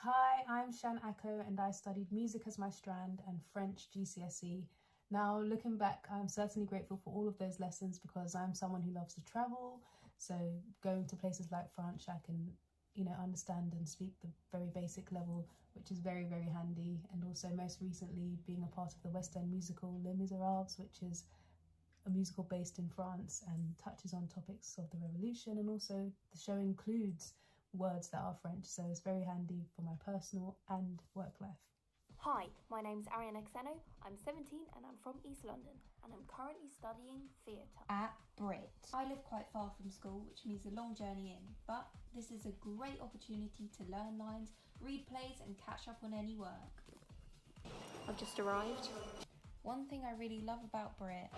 Hi, I'm Shan Akko and I studied music as my strand and French GCSE. Now, looking back, I'm certainly grateful for all of those lessons because I'm someone who loves to travel. So going to places like France, I can, understand and speak the very basic level, which is very, very handy. And also most recently being a part of the West End musical Les Miserables, which is a musical based in France and touches on topics of the revolution, and also the show includes words that are French, so it's very handy for my personal and work life. Hi, my name's Ariana Xeno, I'm 17 and I'm from East London and I'm currently studying theatre at BRIT. I live quite far from school, which means a long journey in, but this is a great opportunity to learn lines, read plays and catch up on any work. I've just arrived. One thing I really love about BRIT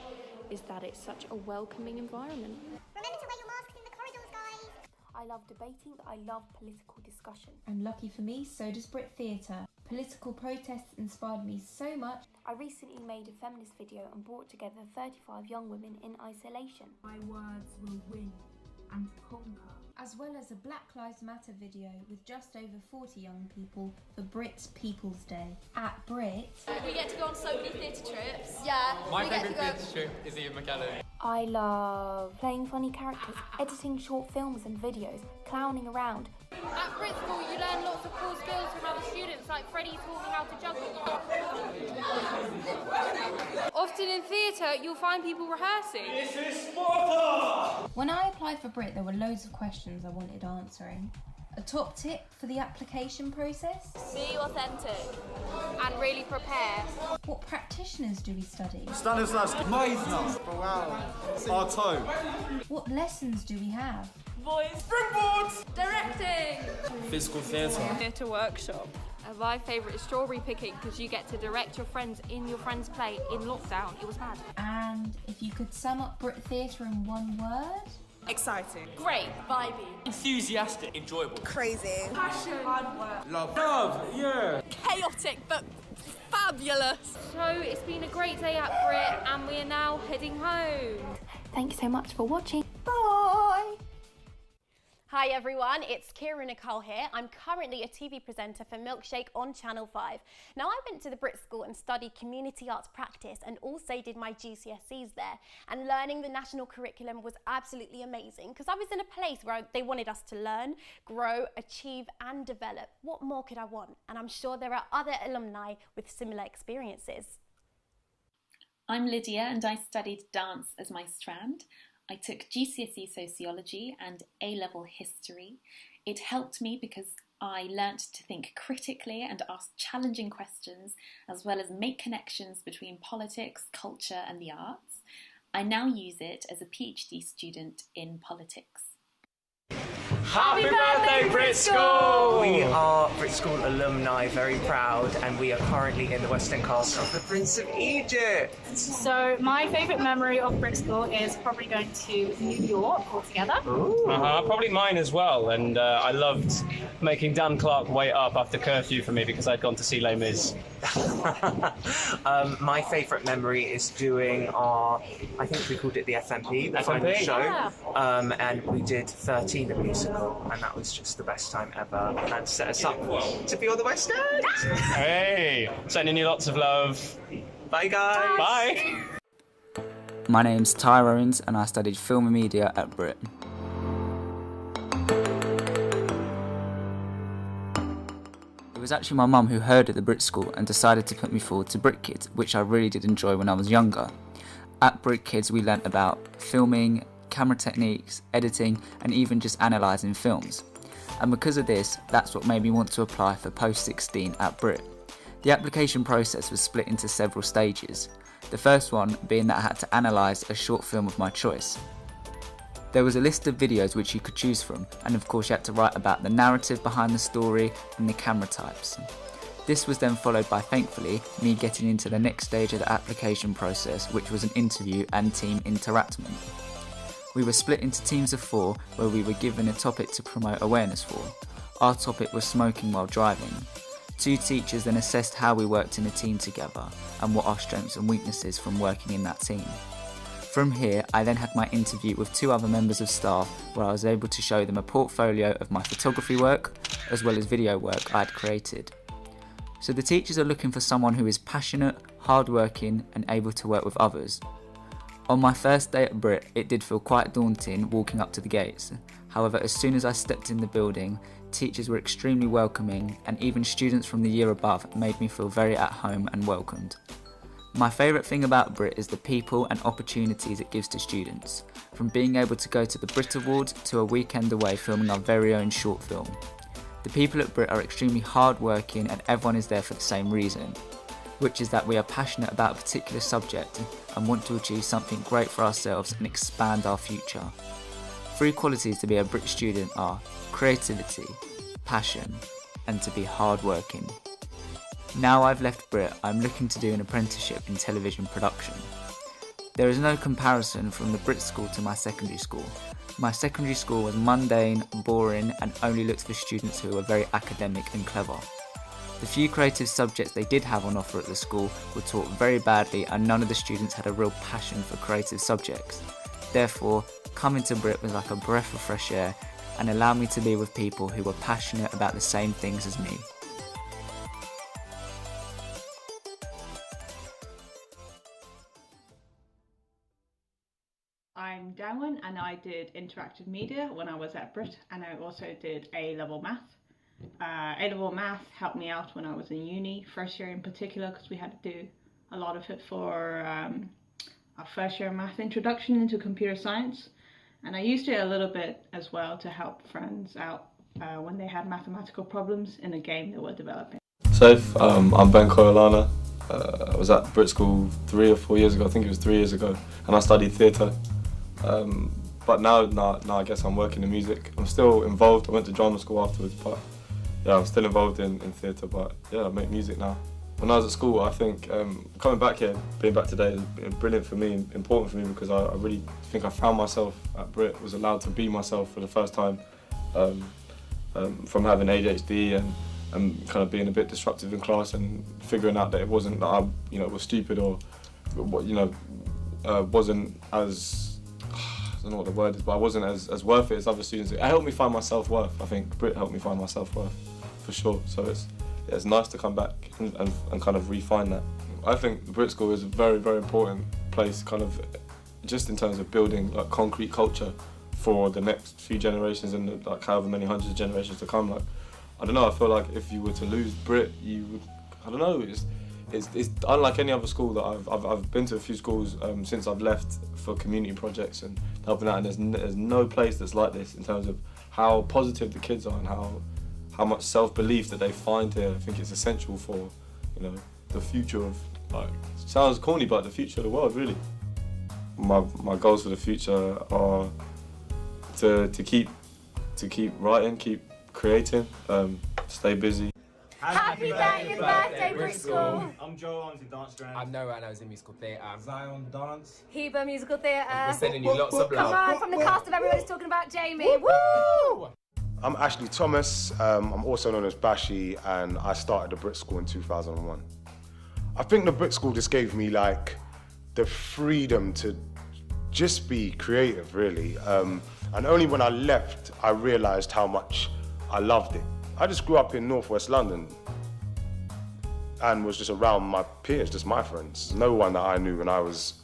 is that it's such a welcoming environment. Remember to wear your masks in the corridors, guys! I love debating, I love political discussion. And lucky for me, so does BRIT Theatre. Political protests inspired me so much. I recently made a feminist video and brought together 35 young women in isolation. My words will win and conquer. As well as a Black Lives Matter video with just over 40 young people for BRIT's People's Day. At BRIT, we get to go on so many theatre trips. Yeah. My favourite theatre trip is Ian McKellen. I love playing funny characters, editing short films and videos, clowning around. At BRIT School you learn lots of cool skills from other students, like Freddie taught me how to juggle. Often in theatre you'll find people rehearsing. This is Sparta! When I applied for BRIT, there were loads of questions I wanted answering. A top tip for the application process? Be authentic and really prepare. What practitioners do we study? Stanislavski, Meisner, Artaud. What lessons do we have? Voice, springboards, directing, Physical theatre. theatre workshop. And my favourite is strawberry picking because you get to direct your friends in your friend's play in lockdown. It was mad. And if you could sum up BRIT Theatre in one word? Exciting. Great, vibey, Enthusiastic, enjoyable. Crazy. Passion. Hard work. Love, yeah. chaotic but fabulous. So it's been a great day at BRIT and we are now heading home. Thank you so much for watching. Bye! Hi everyone, it's Kira Nicole here. I'm currently a TV presenter for Milkshake on Channel 5. Now I went to the BRIT School and studied community arts practice and also did my GCSEs there. And learning the national curriculum was absolutely amazing because I was in a place where they wanted us to learn, grow, achieve and develop. What more could I want? And I'm sure there are other alumni with similar experiences. I'm Lydia and I studied dance as my strand. I took GCSE Sociology and A-level History. It helped me because I learnt to think critically and ask challenging questions, as well as make connections between politics, culture and the arts. I now use it as a PhD student in politics. Happy birthday, BRIT School! We are BRIT School alumni, very proud, and we are currently in the Western Castle of the Prince of Egypt. So my favourite memory of BRIT School is probably going to New York altogether. Probably mine as well, and I loved making Dan Clark wait up after curfew for me because I'd gone to see Les Mis. My favourite memory is doing our, I think we called it the FMP, the final show, and we did 13 the musical, and that was just the best time ever, and set us up to be on the West End. Hey, sending you lots of love. Bye guys. Bye. My name's Ty Owens and I studied film and media at BRIT. It was actually my mum who heard at the BRIT School and decided to put me forward to BRIT Kids, which I really did enjoy when I was younger. At BRIT Kids we learnt about filming, camera techniques, editing and even just analysing films. And because of this, that's what made me want to apply for post 16 at BRIT. The application process was split into several stages, the first one being that I had to analyse a short film of my choice. There was a list of videos which you could choose from, and of course you had to write about the narrative behind the story and the camera types. This was then followed by, thankfully, me getting into the next stage of the application process, which was an interview and team interactment. We were split into teams of 4 where we were given a topic to promote awareness for. Our topic was smoking while driving. 2 teachers then assessed how we worked in a team together and what our strengths and weaknesses from working in that team. From here, I then had my interview with 2 other members of staff where I was able to show them a portfolio of my photography work, as well as video work I had created. So the teachers are looking for someone who is passionate, hardworking and able to work with others. On my first day at BRIT, it did feel quite daunting walking up to the gates. However, as soon as I stepped in the building, teachers were extremely welcoming and even students from the year above made me feel very at home and welcomed. My favourite thing about BRIT is the people and opportunities it gives to students, from being able to go to the BRIT Awards to a weekend away filming our very own short film. The people at BRIT are extremely hardworking and everyone is there for the same reason, which is that we are passionate about a particular subject and want to achieve something great for ourselves and expand our future. 3 qualities to be a BRIT student are creativity, passion, and to be hardworking. Now I've left BRIT, I'm looking to do an apprenticeship in television production. There is no comparison from the BRIT school to my secondary school. My secondary school was mundane, boring, and only looked for students who were very academic and clever. The few creative subjects they did have on offer at the school were taught very badly and none of the students had a real passion for creative subjects. Therefore, coming to BRIT was like a breath of fresh air and allowed me to be with people who were passionate about the same things as me. I'm Damwin and I did interactive media when I was at BRIT, and I also did A-level math. A-level math helped me out when I was in uni, first year in particular, because we had to do a lot of it for our first year math introduction into computer science. And I used it a little bit as well to help friends out when they had mathematical problems in a game they were developing. Safe, I'm Ben Coyolana. I was at BRIT School 3 or 4 years ago, I think it was 3 years ago, and I studied theatre. But now I guess I'm working in music. I'm still involved. I went to drama school afterwards, but yeah, I'm still involved in theatre, but yeah, I make music now. When I was at school, I think coming back here, being back today has been brilliant for me, important for me, because I really think I found myself at BRIT, was allowed to be myself for the first time, from having ADHD and kind of being a bit disruptive in class and figuring out that it wasn't that I was stupid or wasn't as, I don't know what the word is, but I wasn't as worth it as other students. It helped me find my self-worth. I think BRIT helped me find my self-worth, for sure. So it's nice to come back and kind of refine that. I think the BRIT School is a very, very important place, kind of just in terms of building like concrete culture for the next few generations and like however many hundreds of generations to come. Like, I don't know, I feel like if you were to lose BRIT, you would, I don't know, it's unlike any other school that I've been to a few schools since I've left for community projects and helping out, and there's no place that's like this in terms of how positive the kids are and how much self-belief that they find here. I think it's essential for the future of, like, sounds corny, but the future of the world, really. My goals for the future are to keep writing, keep creating, stay busy. Happy 30th birthday, BRIT School! I'm Joe, I'm in dance strand. I'm Noah and I was in musical theatre. Zion, dance. Heba, musical theatre. We're sending you lots of love. Come on, from the cast of Everybody's Talking About Jamie. Woo! I'm Ashley Thomas, I'm also known as Bashi, and I started the BRIT School in 2001. I think the BRIT School just gave me like the freedom to just be creative, really. And only when I left, I realised how much I loved it. I just grew up in northwest London and was just around my peers, just my friends. No one that I knew when I was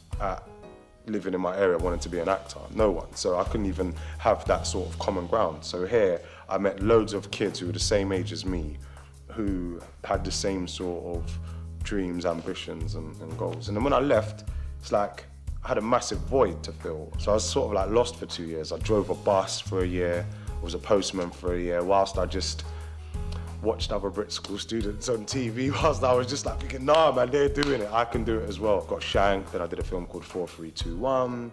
living in my area wanted to be an actor, no one. So I couldn't even have that sort of common ground. So here, I met loads of kids who were the same age as me, who had the same sort of dreams, ambitions, and goals. And then when I left, it's like I had a massive void to fill. So I was sort of like lost for 2 years. I drove a bus for a year, was a postman for a year, whilst I just watched other BRIT School students on TV, whilst I was just like thinking, nah man, they're doing it, I can do it as well. Got shanked, then I did a film called 4321,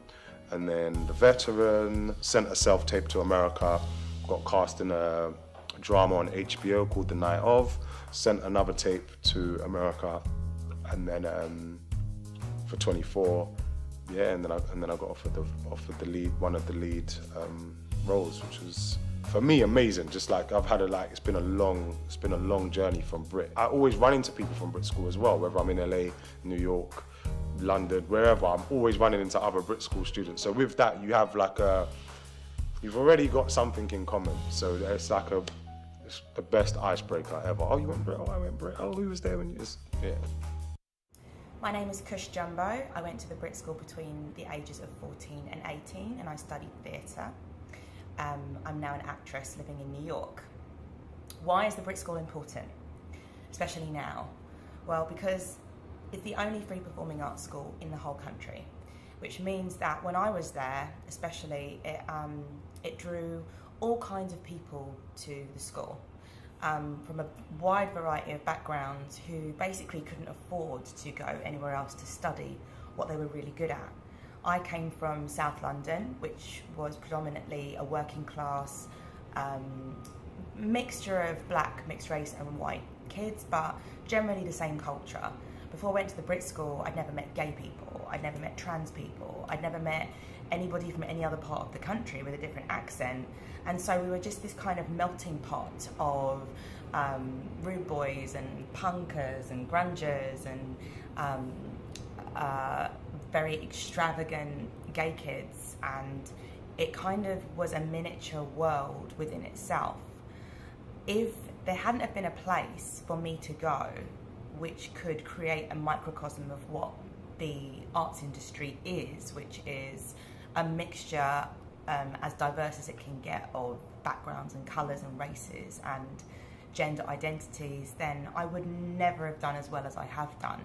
and then The Veteran, sent a self-tape to America, got cast in a drama on HBO called The Night Of, sent another tape to America, and then for 24, yeah, and then I got offered the lead, one of the lead roles, which was, for me, amazing. Just like I've had it's been a long journey from BRIT. I always run into people from BRIT School as well, whether I'm in LA, New York, London, wherever. I'm always running into other BRIT School students. So with that, you have like you've already got something in common. So it's It's the best icebreaker ever. Oh, you went Brit? Oh, I went Brit. Oh, who was there when you was... Yeah. My name is Cush Jumbo. I went to the BRIT School between the ages of 14 and 18 and I studied theatre. I'm now an actress living in New York. Why is the BRIT School important, especially now? Well, because it's the only free performing arts school in the whole country, which means that when I was there, especially, it drew all kinds of people to the school. From a wide variety of backgrounds who basically couldn't afford to go anywhere else to study what they were really good at. I came from South London, which was predominantly a working class mixture of black, mixed race and white kids, but generally the same culture. Before I went to the BRIT School, I'd never met gay people, I'd never met trans people, I'd never met anybody from any other part of the country with a different accent. And so we were just this kind of melting pot of rude boys and punkers and grungers and very extravagant gay kids. And it kind of was a miniature world within itself. If there hadn't have been a place for me to go, which could create a microcosm of what the arts industry is, which is a mixture as diverse as it can get of backgrounds and colours and races and gender identities, then I would never have done as well as I have done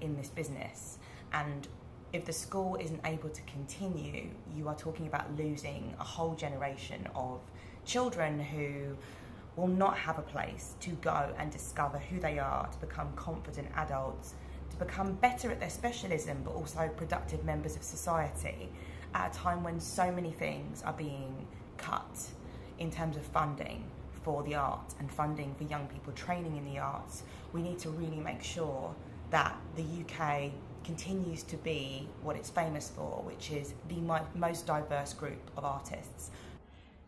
in this business. And if the school isn't able to continue, you are talking about losing a whole generation of children who will not have a place to go and discover who they are, to become confident adults, to become better at their specialism, but also productive members of society at a time when so many things are being cut in terms of funding for the arts and funding for young people training in the arts. We need to really make sure that the UK continues to be what it's famous for, which is the most diverse group of artists.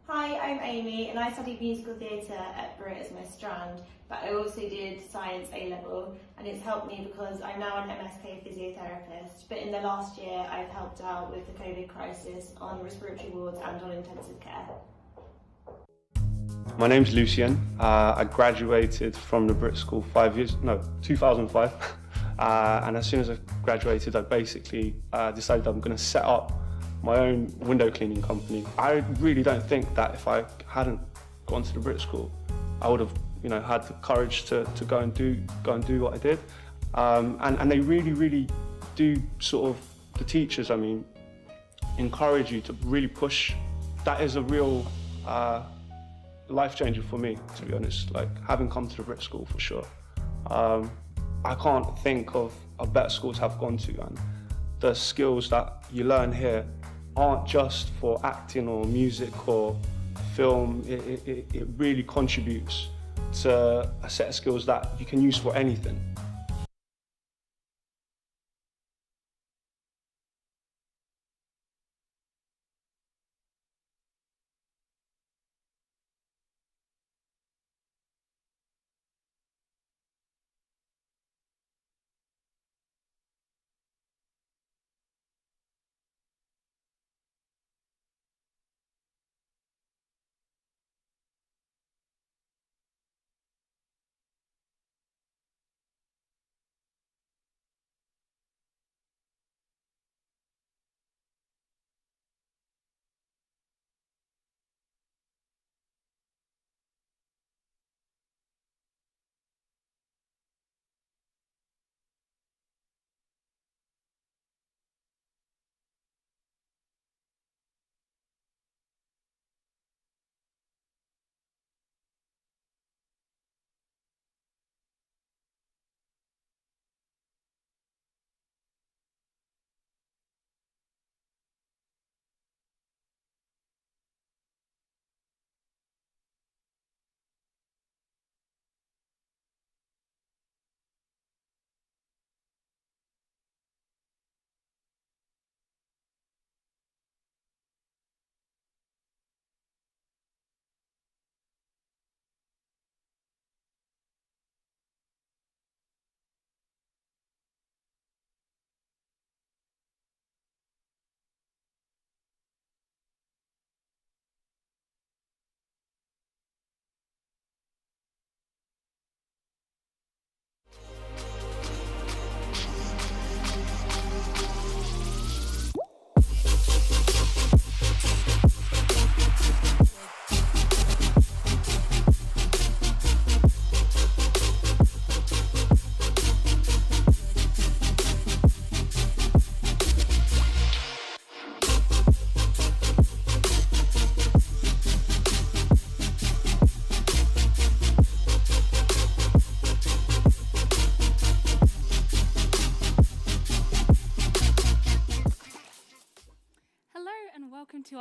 Hi, I'm Amy and I studied musical theatre at BRIT as my strand, but I also did science A-level, and it's helped me because I'm now an MSK physiotherapist, but in the last year I've helped out with the COVID crisis on respiratory wards and on intensive care. My name's Lucien. I graduated from the BRIT School 2005. And as soon as I graduated, I basically decided I'm going to set up my own window cleaning company. I really don't think that if I hadn't gone to the BRIT School, I would have, had the courage to go and do what I did. And they really do sort of, the teachers, encourage you to really push. That is a real life changer for me, to be honest. Like, having come to the BRIT School for sure. I can't think of a better school to have gone to, and the skills that you learn here aren't just for acting or music or film. It really contributes to a set of skills that you can use for anything.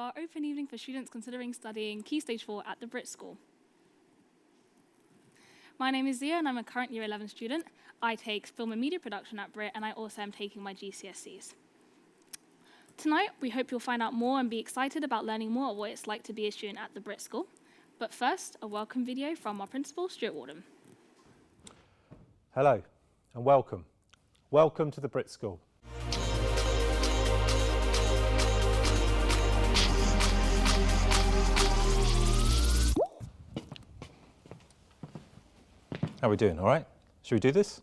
our open evening for students considering studying Key Stage 4 at the BRIT School. My name is Zia and I'm a current Year 11 student. I take film and media production at BRIT and I also am taking my GCSEs. Tonight, we hope you'll find out more and be excited about learning more of what it's like to be a student at the BRIT School. But first, a welcome video from our principal, Stuart Warden. Hello and welcome. Welcome to the BRIT School. How are we doing, all right? Should we do this?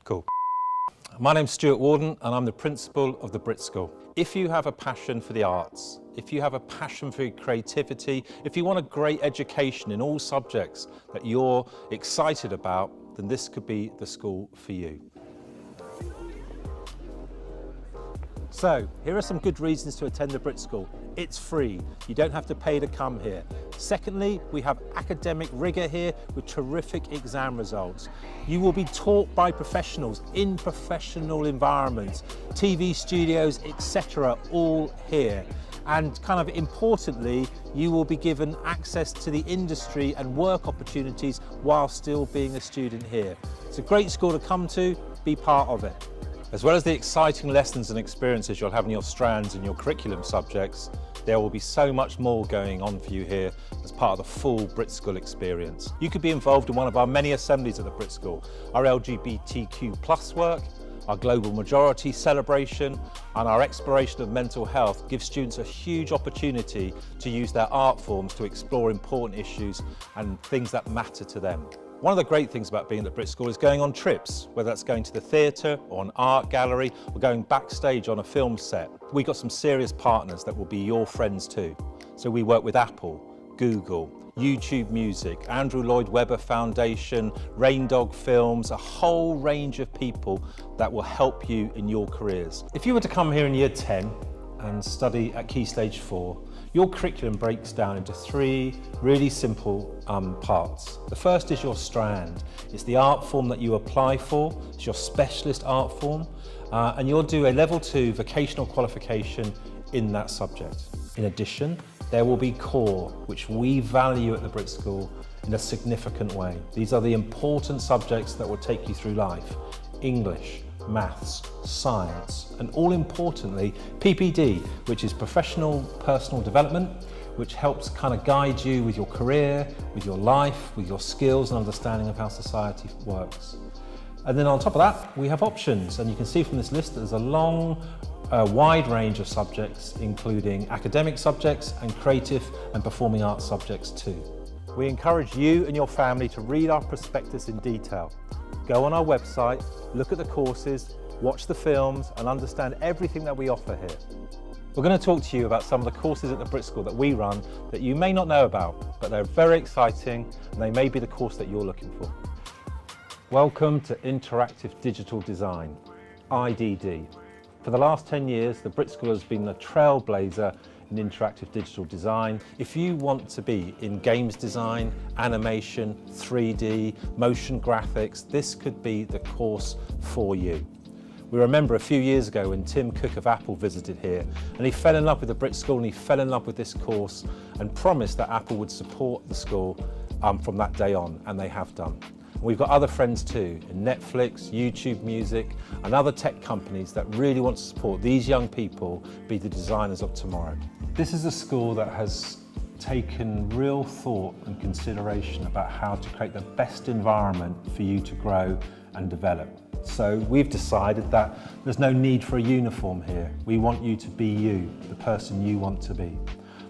Cool. My name's Stuart Warden and I'm the principal of the BRIT School. If you have a passion for the arts, if you have a passion for creativity, if you want a great education in all subjects that you're excited about, then this could be the school for you. So, here are some good reasons to attend the BRIT School. It's free, you don't have to pay to come here. Secondly, we have academic rigour here with terrific exam results. You will be taught by professionals in professional environments, TV studios, etc., all here. And kind of importantly, you will be given access to the industry and work opportunities while still being a student here. It's a great school to come to, be part of it. As well as the exciting lessons and experiences you'll have in your strands and your curriculum subjects, there will be so much more going on for you here as part of the full BRIT School experience. You could be involved in one of our many assemblies at the BRIT School, our LGBTQ+ work, our global majority celebration, and our exploration of mental health gives students a huge opportunity to use their art forms to explore important issues and things that matter to them. One of the great things about being at the BRIT School is going on trips, whether that's going to the theatre or an art gallery or going backstage on a film set. We've got some serious partners that will be your friends too. So we work with Apple, Google, YouTube Music, Andrew Lloyd Webber Foundation, Rain Dog Films, a whole range of people that will help you in your careers. If you were to come here in Year 10 and study at Key Stage 4, your curriculum breaks down into three really simple parts. The first is your strand. It's the art form that you apply for. It's your specialist art form. And you'll do a level 2 vocational qualification in that subject. In addition, there will be core, which we value at the BRIT School in a significant way. These are the important subjects that will take you through life. English, maths, science, and all importantly, PPD, which is professional personal development, which helps kind of guide you with your career, with your life, with your skills and understanding of how society works. And then on top of that, we have options, and you can see from this list that there's a long, wide range of subjects, including academic subjects and creative and performing arts subjects too. We encourage you and your family to read our prospectus in detail. Go on our website, look at the courses, watch the films and understand everything that we offer here. We're going to talk to you about some of the courses at the BRIT School that we run that you may not know about, but they're very exciting and they may be the course that you're looking for. Welcome to Interactive Digital Design, IDD. For the last 10 years, the BRIT School has been the trailblazer in interactive digital design. If you want to be in games design, animation, 3D, motion graphics, this could be the course for you. We remember a few years ago when Tim Cook of Apple visited here and he fell in love with the BRIT School and he fell in love with this course and promised that Apple would support the school from that day on, and they have done. We've got other friends too, in Netflix, YouTube Music and other tech companies that really want to support these young people be the designers of tomorrow. This is a school that has taken real thought and consideration about how to create the best environment for you to grow and develop. So we've decided that there's no need for a uniform here. We want you to be you, the person you want to be.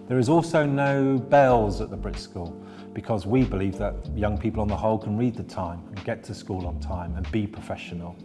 There is also no bells at the BRIT School, because we believe that young people on the whole can read the time and get to school on time and be professional.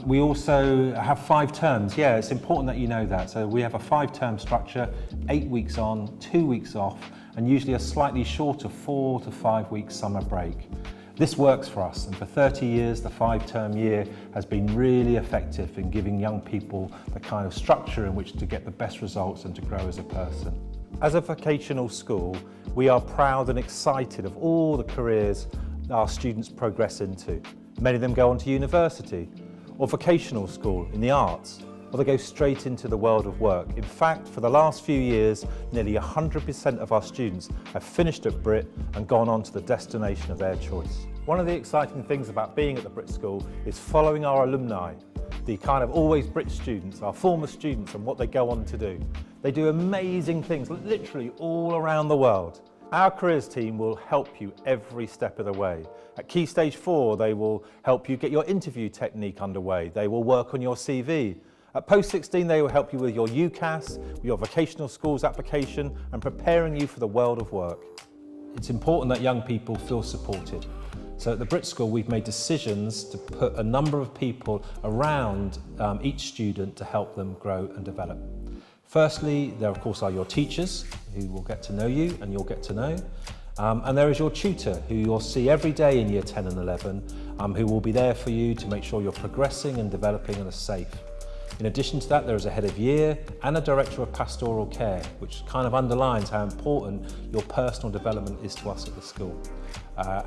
We also have 5 terms. Yeah, it's important that you know that. So we have a 5-term structure, 8 weeks on, 2 weeks off, and usually a slightly shorter 4 to 5 week summer break. This works for us, and for 30 years, the 5-term year has been really effective in giving young people the kind of structure in which to get the best results and to grow as a person. As a vocational school, we are proud and excited of all the careers our students progress into. Many of them go on to university or vocational school in the arts, or they go straight into the world of work. In fact, for the last few years, nearly 100% of our students have finished at BRIT and gone on to the destination of their choice. One of the exciting things about being at the BRIT School is following our alumni, the kind of always BRIT students, our former students, and what they go on to do. They do amazing things, literally all around the world. Our careers team will help you every step of the way. At Key Stage 4, they will help you get your interview technique underway. They will work on your CV. At Post 16, they will help you with your UCAS, your vocational schools application, and preparing you for the world of work. It's important that young people feel supported. So at the BRIT School, we've made decisions to put a number of people around each student to help them grow and develop. Firstly, there of course are your teachers who will get to know you and you'll get to know. And there is your tutor who you'll see every day in year 10 and 11, who will be there for you to make sure you're progressing and developing and are safe. In addition to that, there is a head of year and a director of pastoral care, which kind of underlines how important your personal development is to us at the school.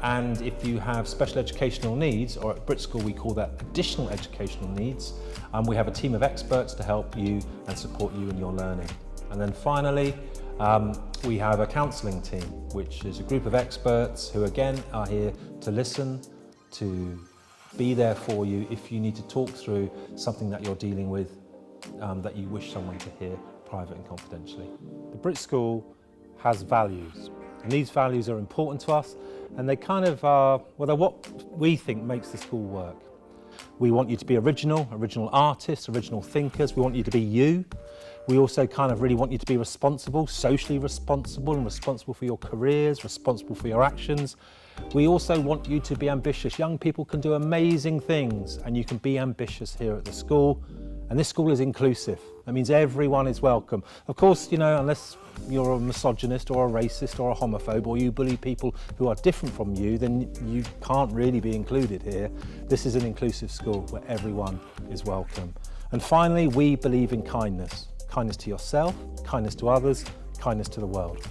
And if you have special educational needs, or at BRIT School we call that additional educational needs, we have a team of experts to help you and support you in your learning. And then finally, we have a counselling team, which is a group of experts who again are here to listen, to be there for you if you need to talk through something that you're dealing with that you wish someone to hear private and confidentially. The BRIT School has values, and these values are important to us, and they kind of are, well, they're what we think makes the school work. We want you to be original artists, original thinkers. We want you to be you. We also kind of really want you to be responsible, socially responsible, and responsible for your careers, responsible for your actions. We also want you to be ambitious. Young people can do amazing things, and you can be ambitious here at the school. And this school is inclusive. That means everyone is welcome. Of course, you know, unless you're a misogynist or a racist or a homophobe, or you bully people who are different from you, then you can't really be included here. This is an inclusive school where everyone is welcome. And finally, we believe in kindness. Kindness to yourself, kindness to others, kindness to the world.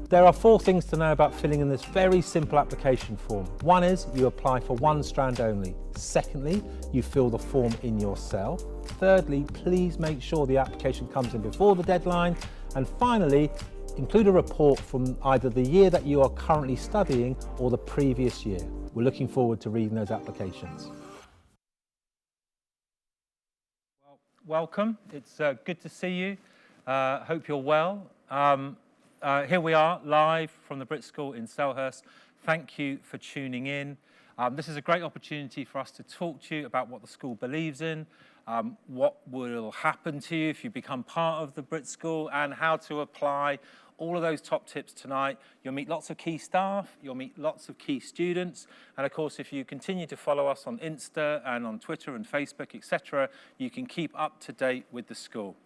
There are 4 things to know about filling in this very simple application form. One is you apply for one strand only. Secondly, you fill the form in yourself. Thirdly, please make sure the application comes in before the deadline. And finally, include a report from either the year that you are currently studying or the previous year. We're looking forward to reading those applications. Well, welcome. It's good to see you. Hope you're well. Here we are, live from the BRIT School in Selhurst. Thank you for tuning in. This is a great opportunity for us to talk to you about what the school believes in, what will happen to you if you become part of the BRIT School, and how to apply all of those top tips tonight. You'll meet lots of key staff, you'll meet lots of key students, and of course if you continue to follow us on Insta and on Twitter and Facebook, etc., you can keep up to date with the school.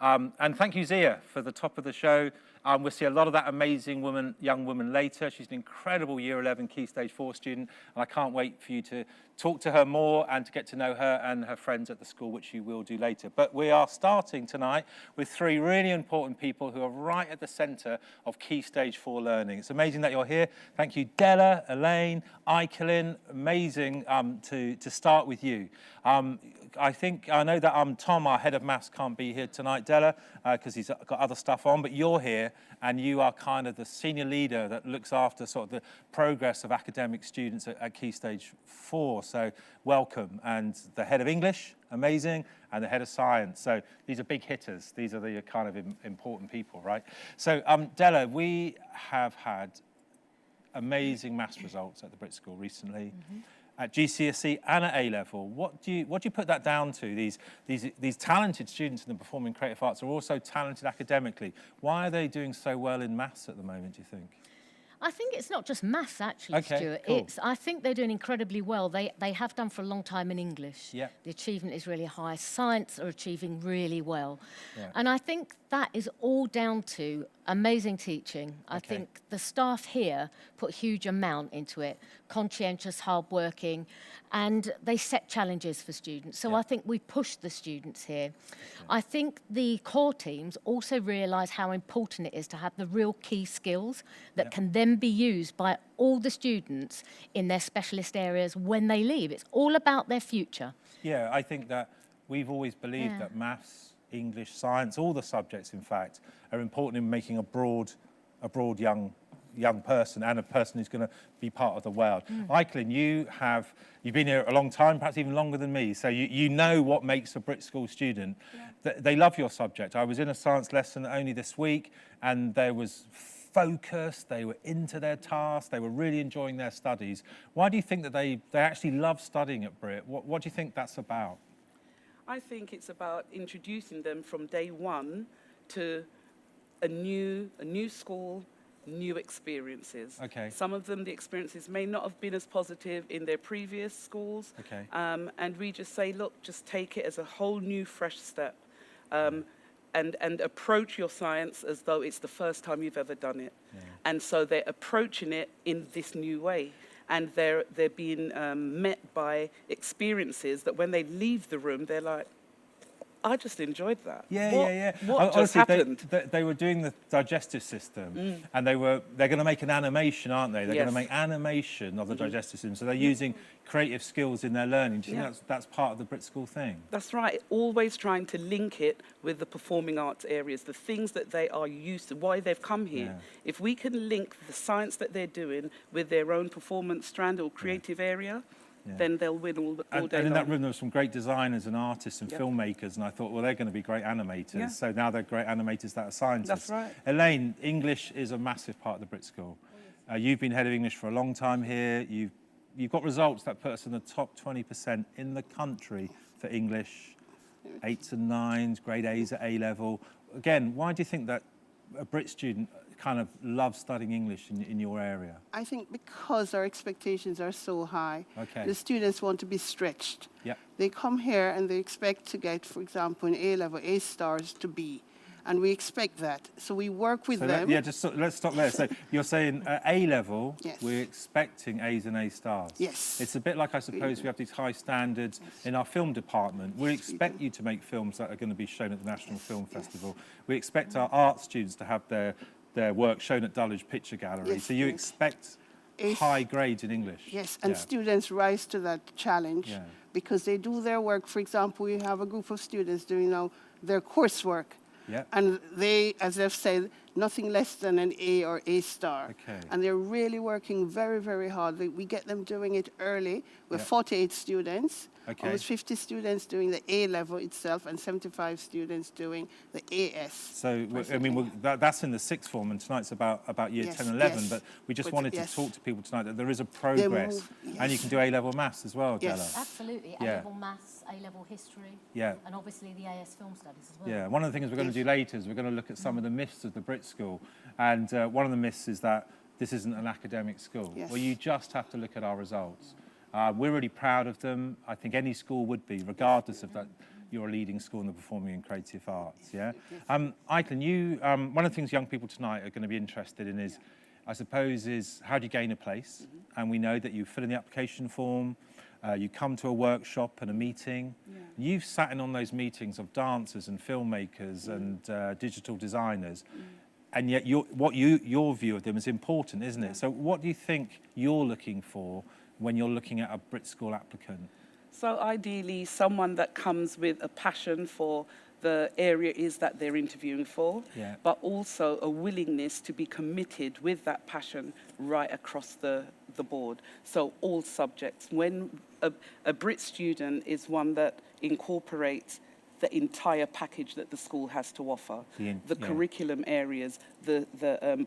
And thank you, Zia, for the top of the show. We'll see a lot of that amazing young woman later. She's an incredible Year 11 Key Stage 4 student, and I can't wait for you to talk to her more and to get to know her and her friends at the school, which you will do later. But we are starting tonight with 3 really important people who are right at the centre of Key Stage 4 learning. It's amazing that you're here. Thank you, Della, Elaine, Ikelin. Amazing to start with you. I know that Tom, our head of maths, can't be here tonight, Della, because he's got other stuff on, but you're here and you are kind of the senior leader that looks after sort of the progress of academic students at Key Stage 4, so welcome. And the head of English, amazing, and the head of science. So these are big hitters. These are the kind of important people, right? So Della, we have had amazing maths results at the BRIT School recently. Mm-hmm. At GCSE and at A-level. What do you put that down to? These talented students in the performing creative arts are also talented academically. Why are they doing so well in maths at the moment, do you think? I think it's not just maths, actually, Stuart. Cool. I think they're doing incredibly well. They have done for a long time in English. Yeah. The achievement is really high. Science are achieving really well. Yeah. And I think that is all down to amazing teaching. I think the staff here put a huge amount into it, conscientious, hardworking, and they set challenges for students. So I think we push the students here. I think the core teams also realise how important it is to have the real key skills that can then be used by all the students in their specialist areas when they leave. It's all about their future. Yeah, I think that we've always believed that maths, English, science, all the subjects, in fact, are important in making a broad young person and a person who's going to be part of the world. Eichlin, you've been here a long time, perhaps even longer than me, so you know what makes a BRIT School student. They love your subject. I was in a science lesson only this week, and there was focus, they were into their task, they were really enjoying their studies. Why do you think that they actually love studying at BRIT? What do you think that's about? I think it's about introducing them from day one to a new school, new experiences. Okay. Some of them, the experiences may not have been as positive in their previous schools. Okay. And we just say, look, just take it as a whole new fresh step. And approach your science as though it's the first time you've ever done it. And so they're approaching it in this new way. And they're being met by experiences that when they leave the room, they're like, I just enjoyed that. What just happened? They were doing the digestive system, and they're going to make an animation, aren't they? They're going to make animation of the digestive system. So they're using creative skills in their learning. Do you think that's part of the BRIT School thing? That's right. Always trying to link it with the performing arts areas, the things that they are used to, why they've come here. If we can link the science that they're doing with their own performance strand or creative area, then they'll win all day long. And in that room there were some great designers and artists and filmmakers, and I thought, well, they're going to be great animators. So now they're great animators that are scientists. That's right. Elaine, English is a massive part of the BRIT School. You've been head of English for a long time here. You've got results that put us in the top 20% in the country for English, 8s and 9s, grade A's at A level. Again, why do you think that a BRIT student kind of loves studying English in your area? I think because our expectations are so high, Okay. the students want to be stretched. Yep. They come here and they expect to get, for example, in A level, A stars to B. And we expect that. So we work with them. Let's stop there. So you're saying at A level, Yes. we're expecting A's and A stars. Yes. It's a bit like, I suppose, we have these high standards in our film department. We expect you to make films that are going to be shown at the National Film Festival. We expect our art students to have their work shown at Dulwich Picture Gallery. So you expect high grades in English. Yes, and students rise to that challenge because they do their work. For example, we have a group of students doing now their coursework. And they, as I've said, nothing less than an A or A star. Okay. And they're really working very, very hard. We get them doing it early. We're 48 students, almost 50 students doing the A level itself, and 75 students doing the AS. So, I mean, that's in the sixth form, and tonight's about year 10 and 11, but we just wanted to talk to people tonight that there is a progress, and you can do A-level maths as well, Adele. Absolutely, A-level maths, A-level history, and obviously the AS film studies as well. Yeah, one of the things we're going to do later is we're going to look at some of the myths of the BRIT School, and one of the myths is that this isn't an academic school. Well, you just have to look at our results. We're really proud of them. I think any school would be, regardless of that you're a leading school in the performing and creative arts. Eichlin, one of the things young people tonight are going to be interested in is, I suppose, is how do you gain a place? And we know that you fill in the application form, you come to a workshop and a meeting. You've sat in on those meetings of dancers and filmmakers and digital designers. And yet your view of them is important, isn't it? So what do you think you're looking for when you're looking at a BRIT School applicant? So ideally, someone that comes with a passion for the area is that they're interviewing for, but also a willingness to be committed with that passion right across the board. So all subjects. When a BRIT student is one that incorporates the entire package that the school has to offer, the curriculum areas, the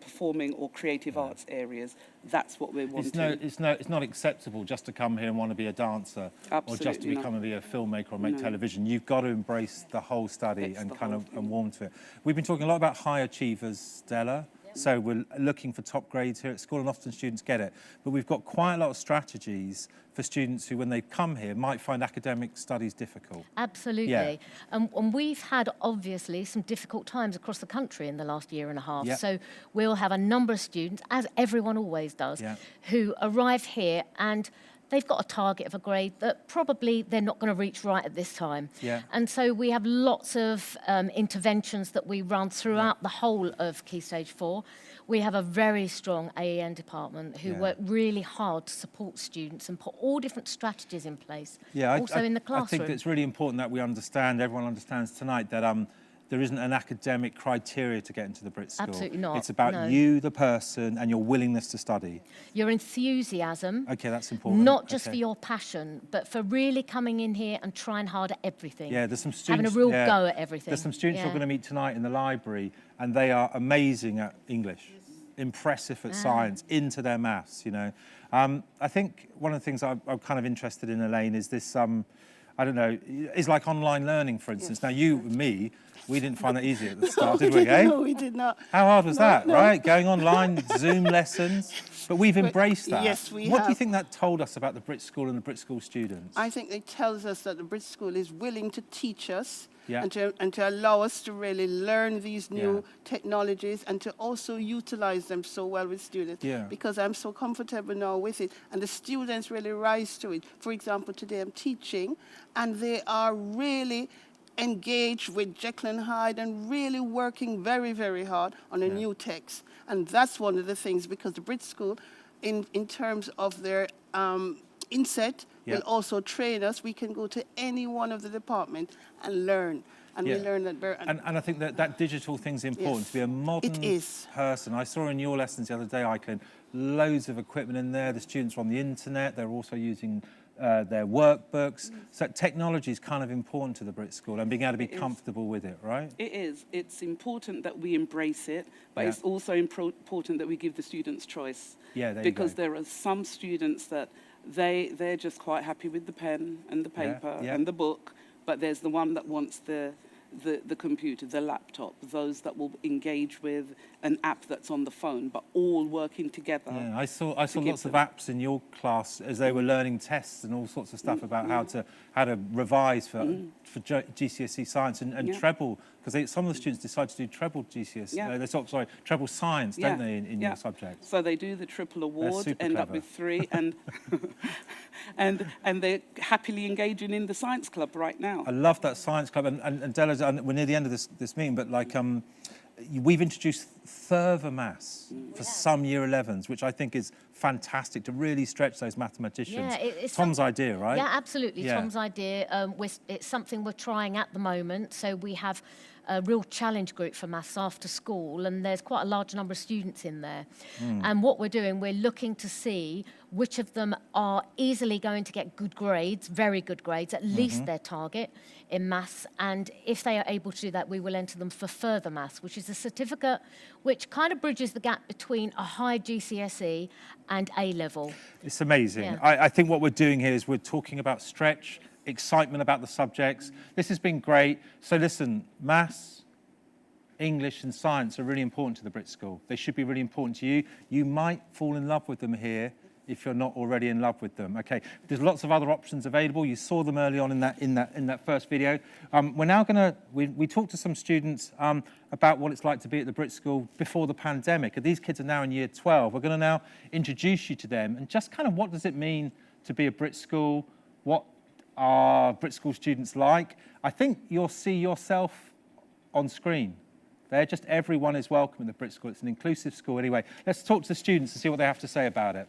performing or creative arts areas. That's what we're wanting. It's not acceptable just to come here and want to be a dancer, or just to become a filmmaker or make television. You've got to embrace the whole study and warm to it. We've been talking a lot about high achievers, Stella. So we're looking for top grades here at school, and often students get it. But we've got quite a lot of strategies for students who, when they come here, might find academic studies difficult. Absolutely. And we've had, obviously, some difficult times across the country in the last year and a half. So we'll have a number of students, as everyone always does, who arrive here and they've got a target of a grade that probably they're not going to reach right at this time. Yeah. And so we have lots of interventions that we run throughout the whole of Key Stage 4. We have a very strong AEN department who work really hard to support students and put all different strategies in place, also in the classroom. I think it's really important that we understand, everyone understands tonight, that there isn't an academic criteria to get into the BRIT School. Absolutely not. It's about you, the person, and your willingness to study. Your enthusiasm. Okay, that's important. Not just for your passion, but for really coming in here and trying hard at everything. Yeah, there's some students... Having a real go at everything. There's some students you're going to meet tonight in the library, and they are amazing at English, impressive at science, into their maths, you know. I think one of the things I'm kind of interested in, Elaine, is this, I don't know, is like online learning, for instance. Now, you and me, we didn't find that easy at the start, did we, No, we did not. How hard was that, right? Going online, Zoom lessons. But we've embraced that. Yes, we What have. do you think that told us about the BRIT School and the BRIT School students? I think it tells us that the BRIT School is willing to teach us Yeah. and to allow us to really learn these new technologies and to also utilize them so well with students. Yeah. Because I'm so comfortable now with it, and the students really rise to it. For example, today I'm teaching, and they are really engaged with Jekyll and Hyde and really working very, very hard on a new text. And that's one of the things, because the BRIT School, in terms of their inset, will also train us. We can go to any one of the departments and learn. And we learn that very... And I think that digital thing's important, to be a modern person. I saw in your lessons the other day, Eichlin, loads of equipment in there. The students are on the internet. They're also using their workbooks. So technology is kind of important to the BRIT School, and being able to be comfortable with it, right? It is. It's important that we embrace it, but it's also important that we give the students choice. Yeah, because there are some students that they're just quite happy with the pen and the paper and the book, but there's the one that wants the computer, the laptop, those that will engage with an app that's on the phone, but all working together. Yeah, I saw lots of apps in your class as they were learning tests and all sorts of stuff about how to revise for GCSE science and treble, because some of the students decide to do treble GCSE, treble science, don't they, in your subject? So they do the triple award, end up with 3, and and they're happily engaging in the science club right now. I love that science club, and Adele, we're near the end of this meeting, but like we've introduced further maths for some year 11s, which I think is fantastic to really stretch those mathematicians. Yeah, it's Tom's idea, right? Yeah, absolutely. Tom's idea. It's something we're trying at the moment. So we have a real challenge group for maths after school, and there's quite a large number of students in there. And what we're doing, we're looking to see which of them are easily going to get good grades, very good grades, at least their target in maths. And if they are able to do that, we will enter them for further maths, which is a certificate which kind of bridges the gap between a high GCSE and A-level. It's amazing. Yeah. I think what we're doing here is we're talking about stretch, excitement about the subjects. This has been great. So listen, maths, English and science are really important to the BRIT School. They should be really important to you. You might fall in love with them here if you're not already in love with them. Okay, there's lots of other options available. You saw them early on in that first video. We're now we talked to some students about what it's like to be at the BRIT School before the pandemic. These kids are now in year 12. We're going to now introduce you to them and just kind of what does it mean to be a BRIT School? What are BRIT School students like? I think you'll see yourself on screen. Everyone is welcome in the BRIT School. It's an inclusive school anyway. Let's talk to the students and see what they have to say about it.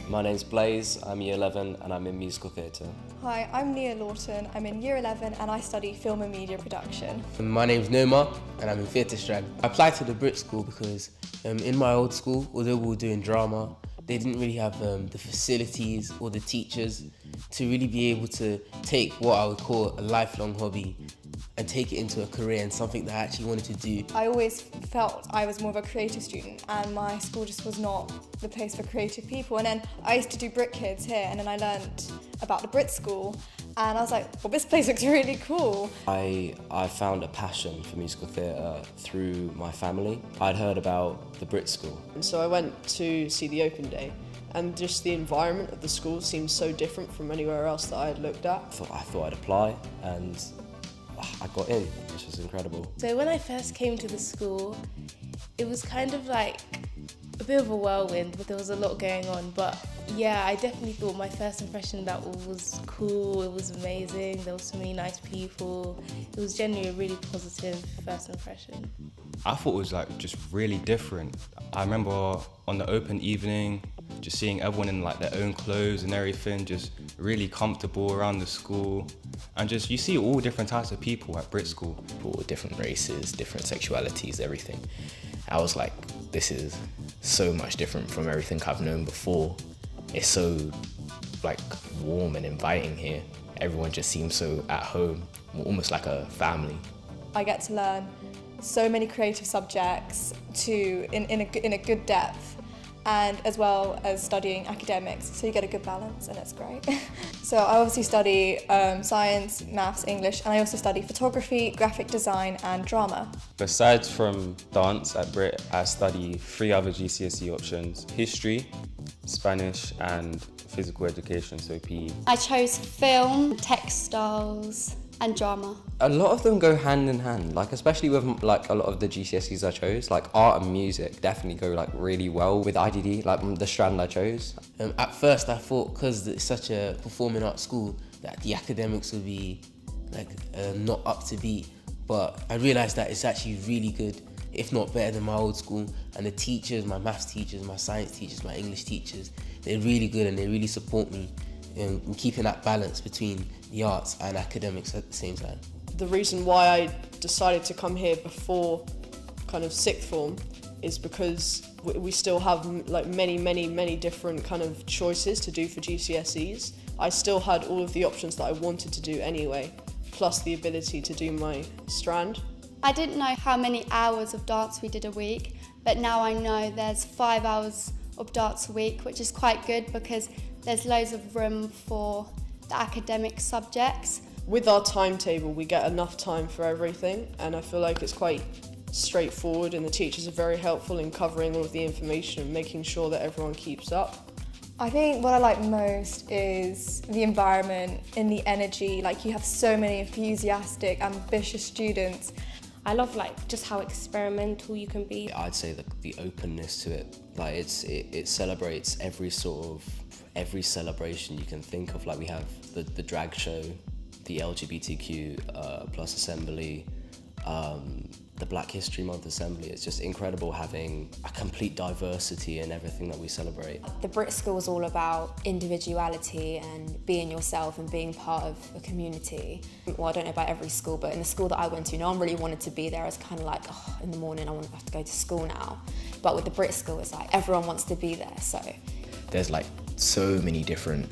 My name's Blaze, I'm year 11 and I'm in musical theatre. Hi, I'm Nia Lawton, I'm in year 11 and I study film and media production. My name's Noma and I'm in Theatre Strand. I applied to the BRIT School because in my old school, although we were doing drama, they didn't really have the facilities or the teachers to really be able to take what I would call a lifelong hobby and take it into a career and something that I actually wanted to do. I always felt I was more of a creative student and my school just was not the place for creative people. And then I used to do BRIT Kids here and then I learned about the BRIT School and I was like, well, this place looks really cool. I found a passion for musical theatre through my family. I'd heard about the BRIT School. And so I went to see the open day and just the environment of the school seemed so different from anywhere else that I had looked at. I thought I'd apply, and I got in, which was incredible. So when I first came to the school, it was kind of like a bit of a whirlwind, but there was a lot going on. But yeah, I definitely thought my first impression that was cool, it was amazing, there were so many nice people. It was generally a really positive first impression. I thought it was like just really different. I remember on the open evening, just seeing everyone in like their own clothes and everything, just really comfortable around the school. And just, you see all different types of people at BRIT School. People with different races, different sexualities, everything. I was like, this is so much different from everything I've known before. It's so like warm and inviting here. Everyone just seems so at home, almost like a family. I get to learn so many creative subjects in a good depth, and as well as studying academics, so you get a good balance, and it's great. So I obviously study science, maths, English, and I also study photography, graphic design and drama. Besides from dance at BRIT, I study 3 other GCSE options: history, Spanish and physical education, so PE. I chose film, textiles and drama. A lot of them go hand in hand, like especially with like a lot of the GCSEs I chose, like art and music definitely go like really well with IDD, like the strand I chose. At first I thought, because it's such a performing arts school, that the academics would be like not up to beat, but I realised that it's actually really good, if not better than my old school. And the teachers, my maths teachers, my science teachers, my English teachers, they're really good and they really support me in keeping that balance between the arts and academics at the same time. The reason why I decided to come here before kind of sixth form is because we still have like many different kind of choices to do for GCSEs. I still had all of the options that I wanted to do anyway, plus the ability to do my strand. I didn't know how many hours of dance we did a week, but now I know there's 5 hours of dance a week, which is quite good because there's loads of room for the academic subjects. With our timetable, we get enough time for everything, and I feel like it's quite straightforward, and the teachers are very helpful in covering all of the information and making sure that everyone keeps up. I think what I like most is the environment and the energy. Like, you have so many enthusiastic, ambitious students. I love like just how experimental you can be. I'd say the openness to it, like it celebrates every celebration you can think of. Like we have the drag show, the LGBTQ plus assembly, the Black History Month assembly. It's just incredible having a complete diversity in everything that we celebrate. The BRIT School is all about individuality and being yourself and being part of a community. Well, I don't know about every school, but in the school that I went to, no one really wanted to be there. It's kind of like, oh, in the morning I have to go to school now. But with the BRIT School, it's like everyone wants to be there, so. There's like so many different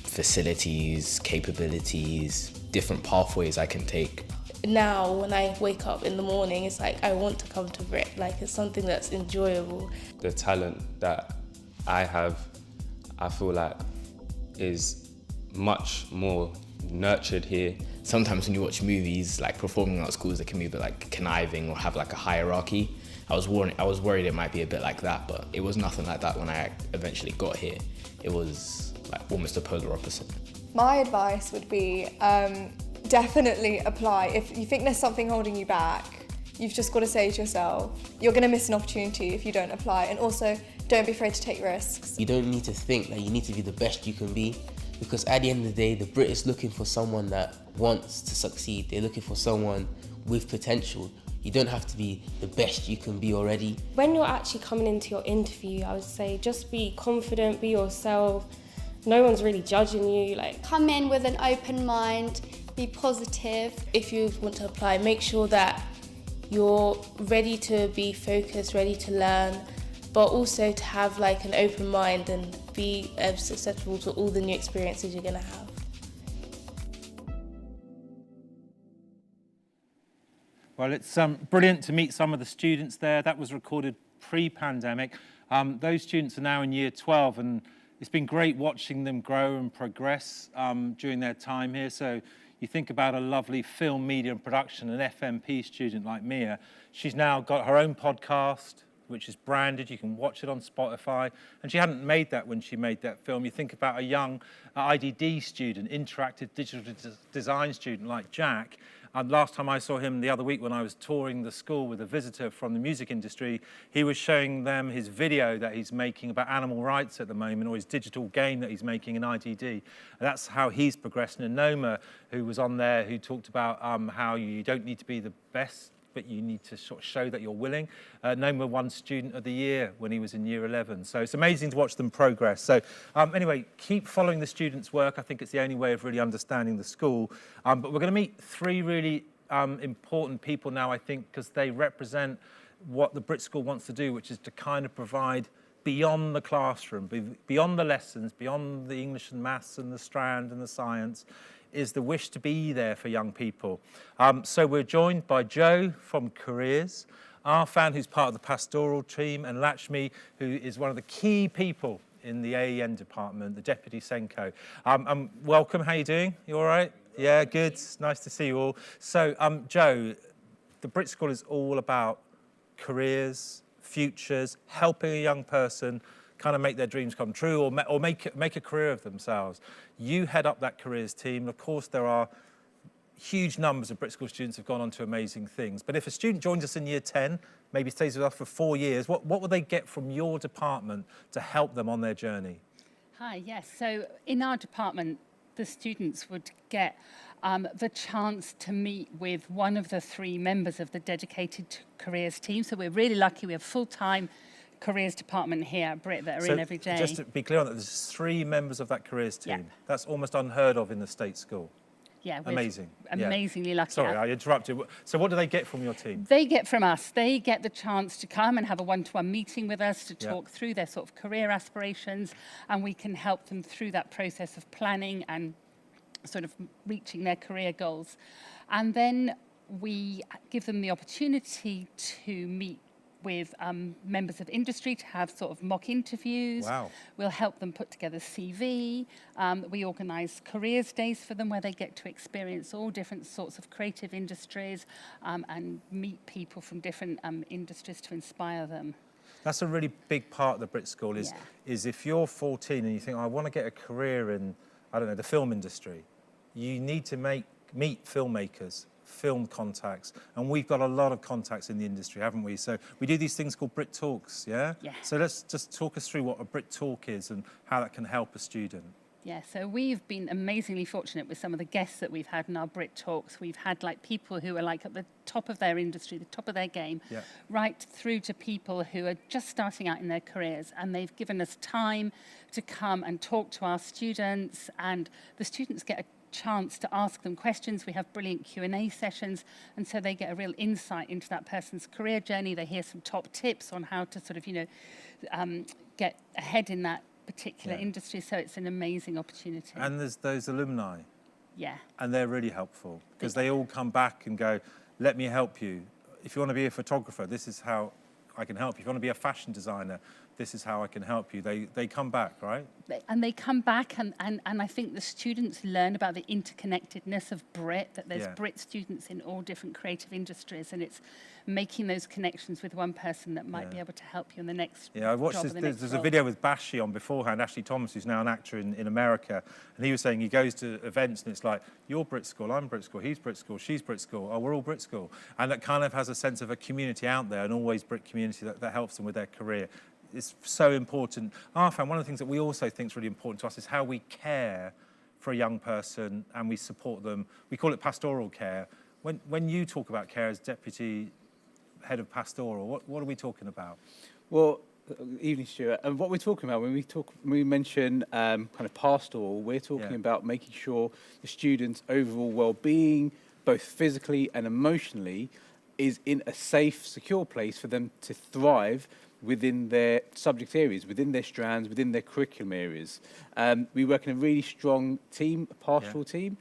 facilities, capabilities, different pathways I can take. Now, when I wake up in the morning, it's like I want to come to BRIT. Like, it's something that's enjoyable. The talent that I have, I feel like, is much more nurtured here. Sometimes when you watch movies, like performing arts schools, it can be a bit like conniving or have like a hierarchy. I was worried it might be a bit like that, but it was nothing like that when I eventually got here. It was like almost a polar opposite. My advice would be definitely apply. If you think there's something holding you back, you've just got to say to yourself, you're going to miss an opportunity if you don't apply. And also, don't be afraid to take risks. You don't need to think that you need to be the best you can be, because at the end of the day, the BRIT is looking for someone that wants to succeed. They're looking for someone with potential. You don't have to be the best you can be already. When you're actually coming into your interview, I would say just be confident, be yourself. No one's really judging you. Like, come in with an open mind, be positive. If you want to apply, make sure that you're ready to be focused, ready to learn, but also to have like an open mind and be susceptible to all the new experiences you're going to have. Well, it's brilliant to meet some of the students there. That was recorded pre-pandemic. Those students are now in year 12, and it's been great watching them grow and progress during their time here. So you think about a lovely film, media and production, an FMP student like Mia. She's now got her own podcast, which is branded. You can watch it on Spotify. And she hadn't made that when she made that film. You think about a young IDD student, interactive digital design student like Jack. And last time I saw him the other week when I was touring the school with a visitor from the music industry, he was showing them his video that he's making about animal rights at the moment, or his digital game that he's making in IDD. And that's how he's progressing. And Noma, who was on there, who talked about how you don't need to be the best, but you need to sort of show that you're willing. Noma won Student of the Year when he was in Year 11. So it's amazing to watch them progress. So anyway, keep following the students' work. I think it's the only way of really understanding the school. But we're going to meet three really important people now, I think, because they represent what the BRIT School wants to do, which is to kind of provide beyond the classroom, beyond the lessons, beyond the English and maths and the Strand and the science, is the wish to be there for young people. So we're joined by Joe from Careers, Arfan, who's part of the pastoral team, and Lakshmi, who is one of the key people in the AEN department, the Deputy Senko. Welcome, how are you doing? You all right? Yeah, good, nice to see you all. So Joe, the BRIT School is all about careers, futures, helping a young person kind of make their dreams come true, or make a career of themselves. You head up that careers team. Of course, there are huge numbers of BRIT School students who've gone on to amazing things. But if a student joins us in year 10, maybe stays with us for 4 years, what will they get from your department to help them on their journey? Hi, yes. So in our department, the students would get the chance to meet with one of the 3 members of the dedicated careers team. So we're really lucky. We have full-time careers department here at BRIT that are in every day. Just to be clear on that, there's 3 members of that careers team. Yeah. That's almost unheard of in the state school. Yeah, amazing. Amazingly lucky. Sorry, I interrupted. So what do they get from your team? They get from us, they get the chance to come and have a one-to-one meeting with us to talk through their sort of career aspirations, and we can help them through that process of planning and sort of reaching their career goals. And then we give them the opportunity to meet with members of industry to have sort of mock interviews. Wow. We'll help them put together CV. We organise careers days for them where they get to experience all different sorts of creative industries and meet people from different industries to inspire them. That's a really big part of the BRIT School is if you're 14 and you think, I want to get a career in, I don't know, the film industry, you need to meet filmmakers, film contacts, and we've got a lot of contacts in the industry, haven't we? So we do these things called BRIT Talks, yeah? Yeah. So let's just talk us through what a BRIT Talk is and how that can help a student. Yeah, so we've been amazingly fortunate with some of the guests that we've had in our BRIT Talks. We've had like people who are like at the top of their industry, the top of their game, right through to people who are just starting out in their careers, and they've given us time to come and talk to our students, and the students get a chance to ask them questions. We have brilliant Q&A sessions, and so they get a real insight into that person's career journey. They hear some top tips on how to sort of, get ahead in that particular industry. So it's an amazing opportunity. And there's those alumni. Yeah. And they're really helpful because they all come back and go, let me help you. If you want to be a photographer, this is how I can help you. If you want to be a fashion designer, this is how I can help you. They come back, right? And they come back, and I think the students learn about the interconnectedness of BRIT, that there's BRIT students in all different creative industries, and it's making those connections with one person that might be able to help you in the next I watched this, there's a video with Bashi on beforehand, Ashley Thomas, who's now an actor in America, and he was saying he goes to events and it's like, you're BRIT School, I'm BRIT School, he's BRIT School, she's BRIT School, oh, we're all BRIT School. And that kind of has a sense of a community out there, and always BRIT community that helps them with their career. It's so important. Arfan, one of the things that we also think is really important to us is how we care for a young person and we support them. We call it pastoral care. When you talk about care as Deputy Head of Pastoral, what are we talking about? Well, evening, Stuart. And what we're talking about when we mention kind of pastoral, we're talking about making sure the students' overall well-being, both physically and emotionally, is in a safe, secure place for them to thrive within their subject areas, within their strands, within their curriculum areas. We work in a really strong team, a pastoral team,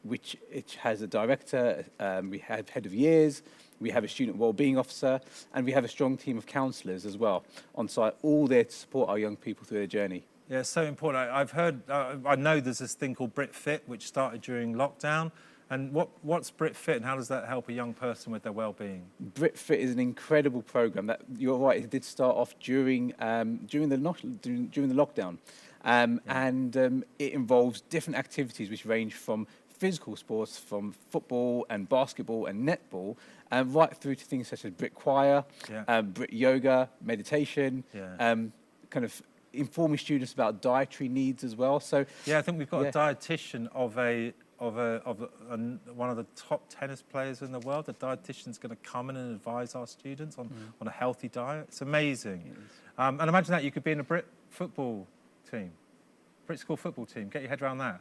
which it has a director, we have head of years, we have a student wellbeing officer, and we have a strong team of counsellors as well on site, all there to support our young people through their journey. Yeah, it's so important. I've heard, I know there's this thing called BRIT Fit, which started during lockdown, And what's BRIT Fit and how does that help a young person with their well-being? BRIT Fit is an incredible program that, you're right, it did start off during the lockdown. And it involves different activities which range from physical sports, from football and basketball and netball, right through to things such as BRIT choir, BRIT yoga, meditation, kind of informing students about dietary needs as well. So yeah, I think we've got a dietitian of one of the top tennis players in the world. The dietitian's going to come in and advise our students on a healthy diet. It's amazing. And imagine that you could be in a BRIT football team, BRIT School football team. Get your head around that.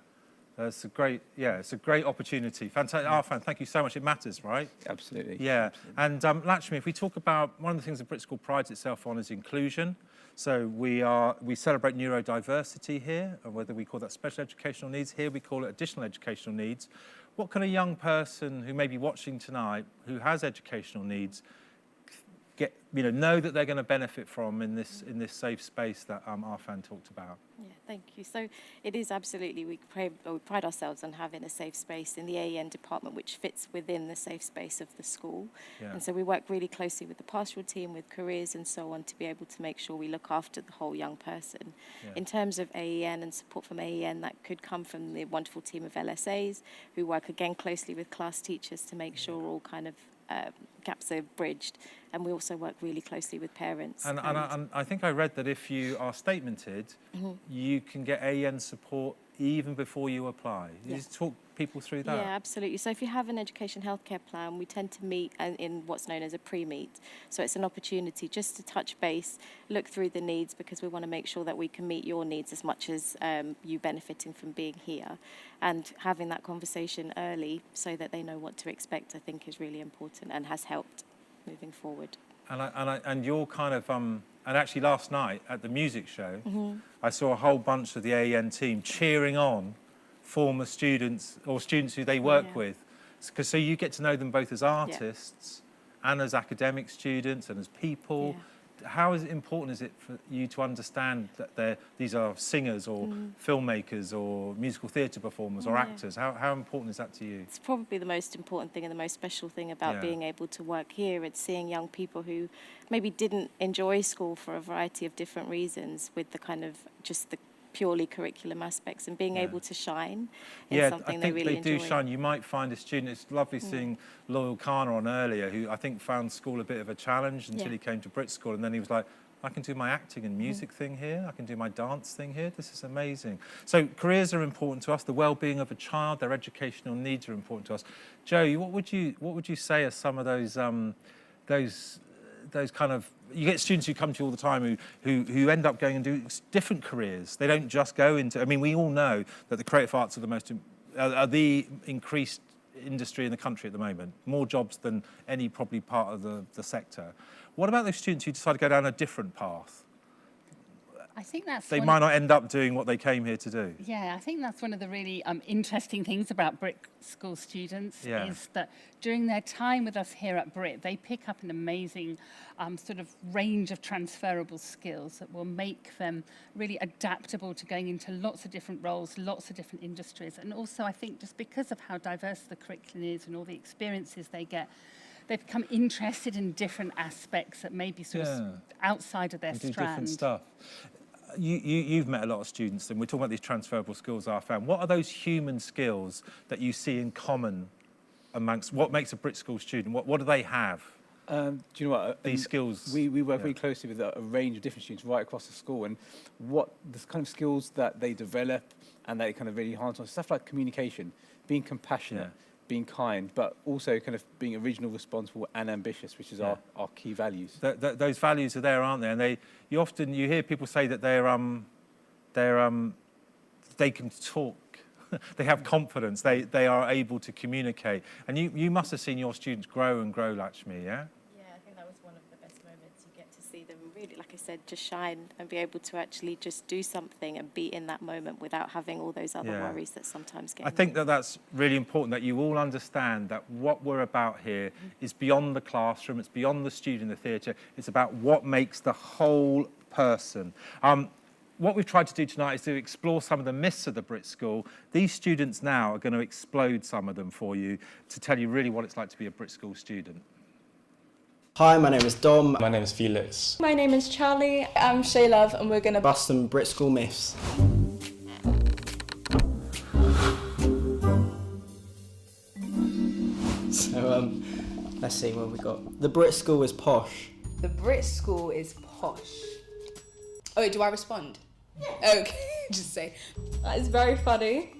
It's a great, it's a great opportunity. Fantastic, Arfan, thank you so much. It matters, right? Absolutely. Yeah, and Lakshmi, if we talk about one of the things that BRIT School prides itself on is inclusion. So we celebrate neurodiversity here, and whether we call that special educational needs, here we call it additional educational needs. What can a young person who may be watching tonight who has educational needs know that they're going to benefit from in this safe space that Arfan talked about? Yeah, thank you. So it is absolutely, we pride ourselves on having a safe space in the AEN department which fits within the safe space of the school. Yeah. And so we work really closely with the pastoral team, with careers and so on, to be able to make sure we look after the whole young person. Yeah. In terms of AEN and support from AEN, that could come from the wonderful team of LSAs who work again closely with class teachers to make sure all kind of gaps are bridged, and we also work really closely with parents. And I think I read that if you are statemented, you can get AEN support even before you apply. You just talk people through that. Yeah, absolutely. So if you have an education healthcare plan, we tend to meet in what's known as a pre-meet. So it's an opportunity just to touch base, look through the needs, because we want to make sure that we can meet your needs as much as you benefiting from being here. And having that conversation early so that they know what to expect, I think, is really important and has helped moving forward. And you're kind of and actually last night at the music show, I saw a whole bunch of the AEN team cheering on former students or students who they work with, because so you get to know them both as artists and as academic students and as people. How important is it for you to understand that these are singers or filmmakers or musical theatre performers or actors? How important is that to you? It's probably the most important thing and the most special thing about being able to work here. It's seeing young people who maybe didn't enjoy school for a variety of different reasons with the kind of just the purely curriculum aspects and being able to shine in something they really enjoy. They do shine. You might find a student, it's lovely seeing Loyle Carner on earlier, who I think found school a bit of a challenge until he came to BRIT School, and then he was like, I can do my acting and music thing here, I can do my dance thing here, this is amazing. So careers are important to us, the well-being of a child, their educational needs are important to us. Joe, what would you say are some of those kind of, you get students who come to you all the time who end up going and do different careers. They don't just go into, I mean, we all know that the creative arts are the increased industry in the country at the moment, more jobs than any probably part of the sector. What about those students who decide to go down a different path? I think that's they might not end up doing what they came here to do. Yeah, I think that's one of the really interesting things about BRIT School students is that during their time with us here at BRIT, they pick up an amazing sort of range of transferable skills that will make them really adaptable to going into lots of different roles, lots of different industries. And also, I think just because of how diverse the curriculum is and all the experiences they get, they become interested in different aspects that may be sort of outside of their strand. Do different stuff. You've met a lot of students, and we're talking about these transferable skills I found. What are those human skills that you see in common amongst what makes a BRIT School student? What do they have? Do you know what? These skills. We work very closely with a range of different students right across the school, and what the kind of skills that they develop and they kind of really enhance on stuff like communication, being compassionate, being kind, but also kind of being original, responsible, and ambitious, which is our key values. Those values are there, aren't they? And you hear people say that they can talk, they have confidence, they are able to communicate. And you must have seen your students grow and grow, Lakshmi, yeah? Yeah, I think that was one of the best moments. You get to see them really, like I said, just shine and be able to actually just do something and be in that moment without having all those other worries that sometimes get. I think that's really important, that you all understand that what we're about here is beyond the classroom, it's beyond the student in the theatre, it's about what makes the whole person. what we've tried to do tonight is to explore some of the myths of the BRIT School. These students now are going to explode some of them for you to tell you really what it's like to be a BRIT School student. Hi, my name is Dom. My name is Felix. My name is Charlie. I'm Shaylove, and we're going to bust some BRIT School myths. So, let's see what we got. The BRIT School is posh. The BRIT School is posh. Oh, wait, do I respond? Yeah. Okay, just say. That is very funny.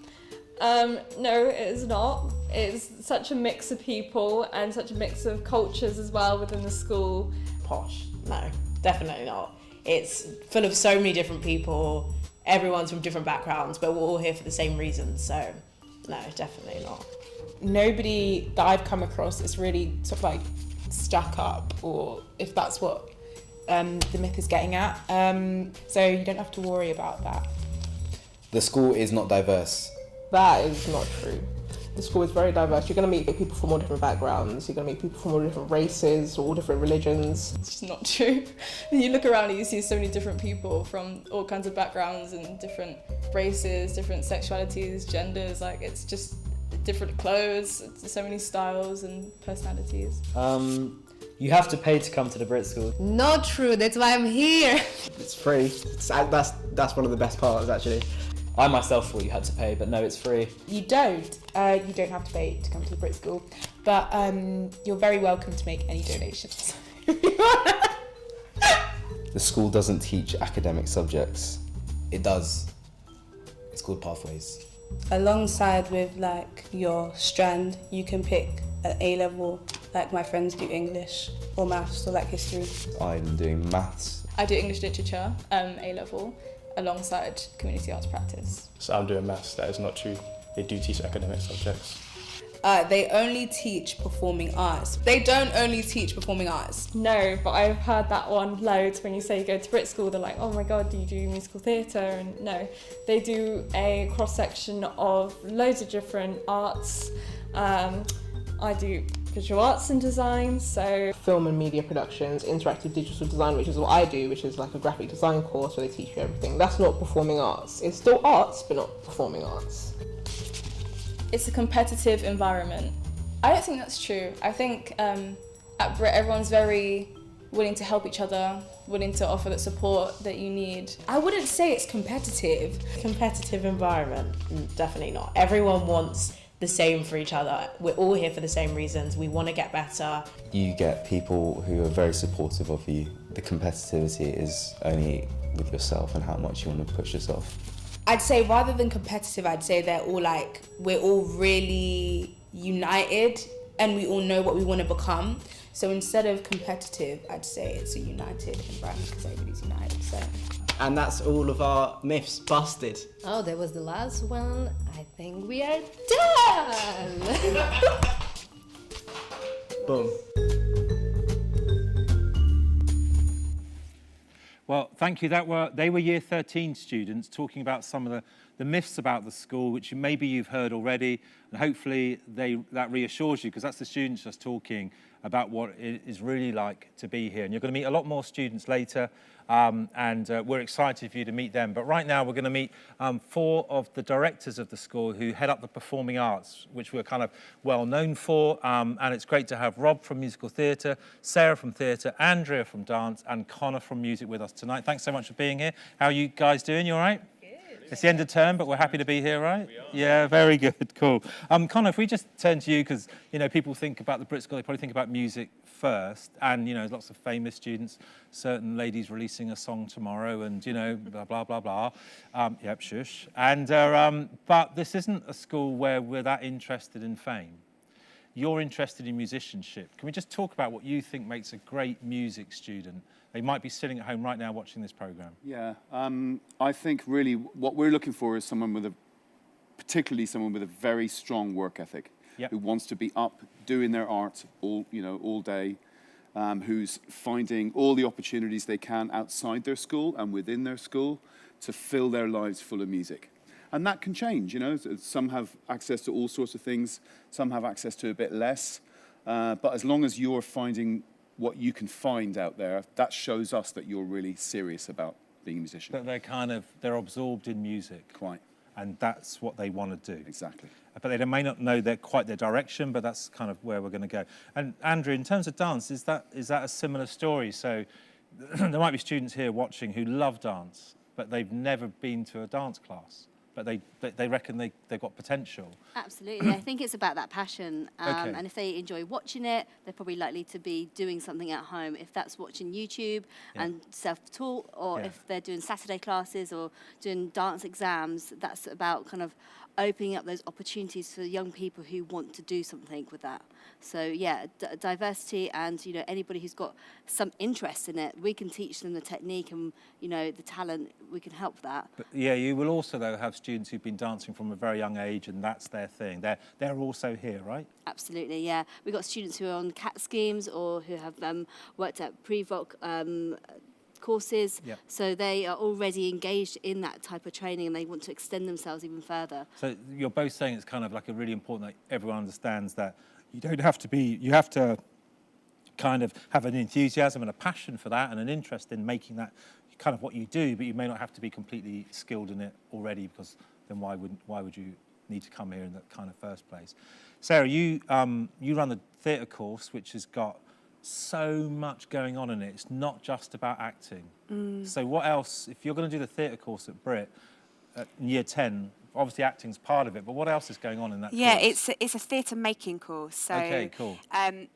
No, it is not. It's such a mix of people and such a mix of cultures as well within the school. Posh? No, definitely not. It's full of so many different people. Everyone's from different backgrounds, but we're all here for the same reasons. So, no, definitely not. Nobody that I've come across is really sort of like stuck up, or if that's what the myth is getting at. So you don't have to worry about that. The school is not diverse. That is not true. The school is very diverse. You're going to meet people from all different backgrounds. You're going to meet people from all different races, all different religions. It's just not true. When you look around and you see so many different people from all kinds of backgrounds and different races, different sexualities, genders. Like, it's just different clothes, so many styles and personalities. You have to pay to come to the BRIT School. Not true. That's why I'm here. It's free. That's one of the best parts, actually. I myself thought you had to pay, but no, it's free. You don't. You don't have to pay to come to the BRIT School, but you're very welcome to make any donations. The school doesn't teach academic subjects. It does. It's called Pathways. Alongside with like your strand, you can pick at A level, like my friends do English or maths or like history. I'm doing maths. I do English literature, A level, alongside community arts practice. So I'm doing maths. That is not true. They do teach academic subjects. They only teach performing arts. They don't only teach performing arts. No, but I've heard that one loads. When you say you go to BRIT School, they're like, oh my God, do you do musical theatre? And no, they do a cross-section of loads of different arts. I do visual arts and design, so... Film and media productions, interactive digital design, which is what I do, which is like a graphic design course where they teach you everything. That's not performing arts. It's still arts, but not performing arts. It's a competitive environment. I don't think that's true. I think at BRIT everyone's very willing to help each other, willing to offer the support that you need. I wouldn't say it's competitive. Competitive environment? Definitely not. Everyone wants the same for each other. We're all here for the same reasons. We want to get better. You get people who are very supportive of you. The competitivity is only with yourself and how much you want to push yourself. I'd say rather than competitive, I'd say they're all like, we're all really united and we all know what we want to become. So instead of competitive, I'd say it's a united environment because everybody's united. So. And that's all of our myths busted. Oh, that was the last one. I think we are done. Boom. Well, thank you. They were Year 13 students talking about some of the myths about the school, which maybe you've heard already, and hopefully that reassures you, because that's the students just talking about what it is really like to be here. And you're going to meet a lot more students later, and we're excited for you to meet them. But right now, we're going to meet 4 of the directors of the school who head up the performing arts, which we're kind of well known for. And it's great to have Rob from musical theatre, Sarah from theatre, Andrea from dance, and Connor from music with us tonight. Thanks so much for being here. How are you guys doing? You all right? It's the end of term, but we're happy to be here, right? Yeah, very good, cool. Connor, if we just turn to you, because, you know, people think about the BRIT School, they probably think about music first, and, you know, lots of famous students, certain ladies releasing a song tomorrow, and, you know, blah, blah, blah, blah. Yep, shush. And, but this isn't a school where we're that interested in fame. You're interested in musicianship. Can we just talk about what you think makes a great music student? They might be sitting at home right now watching this programme. Yeah, I think really what we're looking for is particularly someone with a very strong work ethic, who wants to be up doing their art all day, who's finding all the opportunities they can outside their school and within their school to fill their lives full of music. And that can change, you know. Some have access to all sorts of things, some have access to a bit less, but as long as you're finding what you can find out there, that shows us that you're really serious about being a musician. But they're absorbed in music. Quite. And that's what they want to do. Exactly. But they may not know quite their direction, but that's kind of where we're going to go. And Andrew, in terms of dance, is that a similar story? So there might be students here watching who love dance, but they've never been to a dance class. But they reckon they've got potential. Absolutely. I think it's about that passion. Okay. And if they enjoy watching it, they're probably likely to be doing something at home. If that's watching YouTube and self-taught, or if they're doing Saturday classes or doing dance exams, that's about kind of opening up those opportunities for young people who want to do something with that. So yeah, diversity, and anybody who's got some interest in it, we can teach them the technique and the talent. We can help that. But yeah, you will also though have students who've been dancing from a very young age, and that's their thing. They're also here, right? Absolutely, yeah. We've got students who are on CAT schemes or who have worked at pre-voc courses, so they are already engaged in that type of training, and they want to extend themselves even further. So you're both saying it's kind of like a really important that everyone understands that you don't have to be, you have to kind of have an enthusiasm and a passion for that and an interest in making that kind of what you do, but you may not have to be completely skilled in it already, because then why would you need to come here in that kind of first place? Sarah, you run the theatre course, which has got so much going on in it. It's not just about acting. So what else, if you're going to do the theatre course at BRIT in year 10, obviously acting's part of it, but what else is going on in that course? It's a theatre making course. So okay, cool.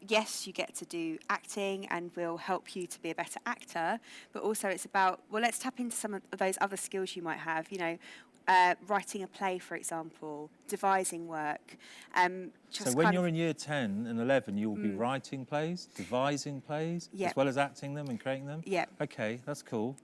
Yes, you get to do acting, and we'll help you to be a better actor, but also it's about, well, let's tap into some of those other skills you might have, writing a play, for example, devising work. So when you're in year 10 and 11, you will be writing plays, devising plays, as well as acting them and creating them? Yeah. Okay, that's cool.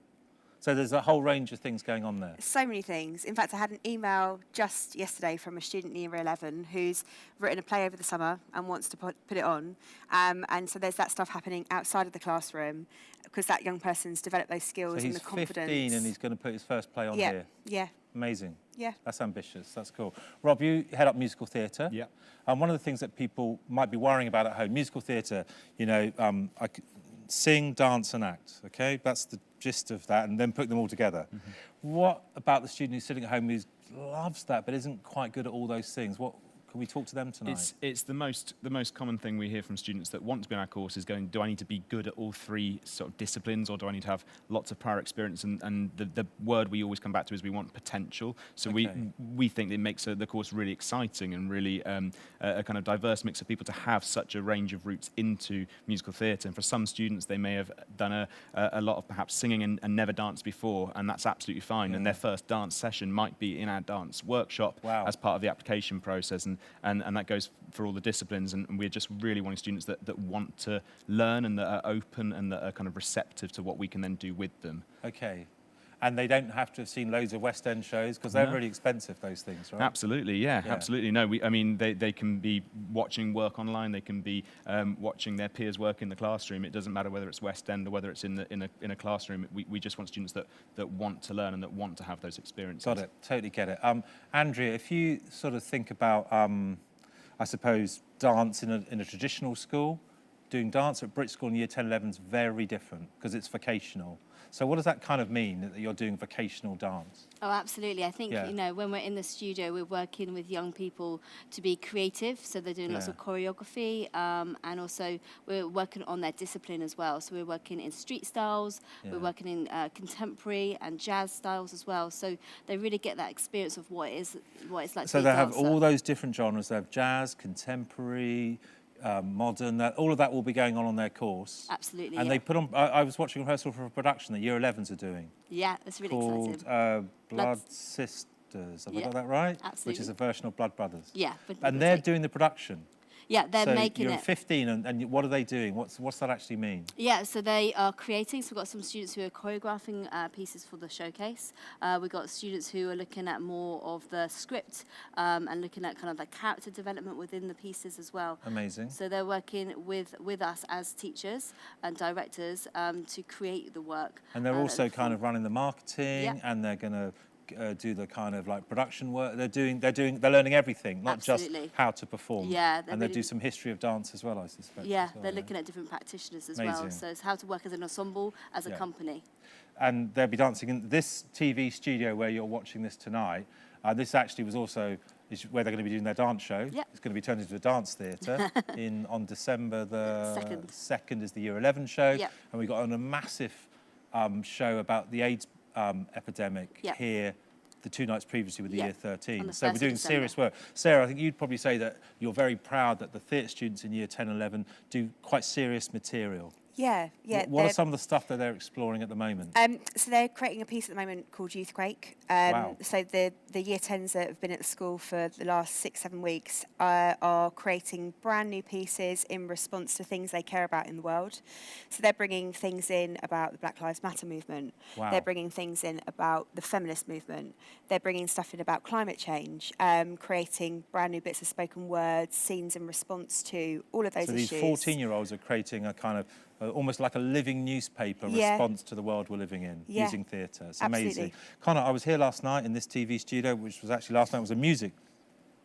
So there's a whole range of things going on there. So many things. In fact, I had an email just yesterday from a student in year 11 who's written a play over the summer and wants to put it on. And so there's that stuff happening outside of the classroom, because that young person's developed those skills and the confidence. So he's 15 and he's going to put his first play on here? Yeah. Amazing. Yeah. That's ambitious. That's cool. Rob, you head up musical theatre. Yeah. One of the things that people might be worrying about at home, musical theatre, sing, dance and act, okay? That's the gist of that, and then put them all together. What about the student who's sitting at home who loves that but isn't quite good at all those things? What can we talk to them tonight? It's the most common thing we hear from students that want to be on our course is going, do I need to be good at all three sort of disciplines, or do I need to have lots of prior experience? And the word we always come back to is we want potential. So we think it makes the course really exciting and really a kind of diverse mix of people to have such a range of routes into musical theatre. And for some students, they may have done a lot of perhaps singing and never danced before, and that's absolutely fine. And their first dance session might be in our dance workshop as part of the application process. And that goes for all the disciplines, and we're just really wanting students that want to learn and that are open and that are kind of receptive to what we can then do with them. Okay. And they don't have to have seen loads of West End shows, because they're really expensive, those things, right? Absolutely, yeah. Absolutely. No, they can be watching work online, they can be watching their peers work in the classroom. It doesn't matter whether it's West End or whether it's in a classroom. We just want students that want to learn and that want to have those experiences. Got it, totally get it. Andrea, if you sort of think about, I suppose, dance in a traditional school, doing dance at BRIT School in year 10, 11 is very different, because it's vocational. So what does that kind of mean, that you're doing vocational dance? Oh, absolutely. I think, when we're in the studio, we're working with young people to be creative. So they're doing lots of choreography, and also we're working on their discipline as well. So we're working in street styles, we're working in contemporary and jazz styles as well. So they really get that experience of what it's like to be a dancer. So they have all those different genres. They have jazz, contemporary, modern, all of that will be going on their course. Absolutely, and they put on, I was watching a rehearsal for a production that year 11s are doing. Yeah, it's really exciting. Called Blood Sisters, have I got that right? Absolutely. Which is a version of Blood Brothers. Yeah. And they're doing the production. Yeah, they're making you're it. 15, and what are they doing? What's that actually mean? Yeah, so they are creating. So we've got some students who are choreographing pieces for the showcase. We've got students who are looking at more of the script and looking at kind of the character development within the pieces as well. Amazing. So they're working with us as teachers and directors to create the work. And they're also kind of running the marketing, and they're going to do the kind of like production work. They're learning everything, not just how to perform. Yeah, and they do some history of dance as well, I suspect. Yeah, they're looking at different practitioners as well. So it's how to work as an ensemble, as a company. and they'll be dancing in this TV studio where you're watching this tonight. This actually was also where they're going to be doing their dance show. Yep. It's going to be turned into a dance theatre on December the 2nd is the Year 11 show. Yep. And we got on a massive show about the AIDS epidemic here the 2 nights previously with the Year 13. So we're doing serious work. Sarah, I think you'd probably say that you're very proud that the theatre students in Year 10 and 11 do quite serious material. Yeah. What are some of the stuff that they're exploring at the moment? So they're creating a piece at the moment called Youthquake. Wow. So the Year 10s that have been at the school for the last 6-7 weeks are creating brand new pieces in response to things they care about in the world. So they're bringing things in about the Black Lives Matter movement. Wow. They're bringing things in about the feminist movement. They're bringing stuff in about climate change, creating brand new bits of spoken words, scenes in response to all of those issues. So these 14-year-olds are creating a kind of almost like a living newspaper response to the world we're living in, using theatre. It's amazing. Absolutely. Connor, I was here last night in this TV studio, which was actually last night was a music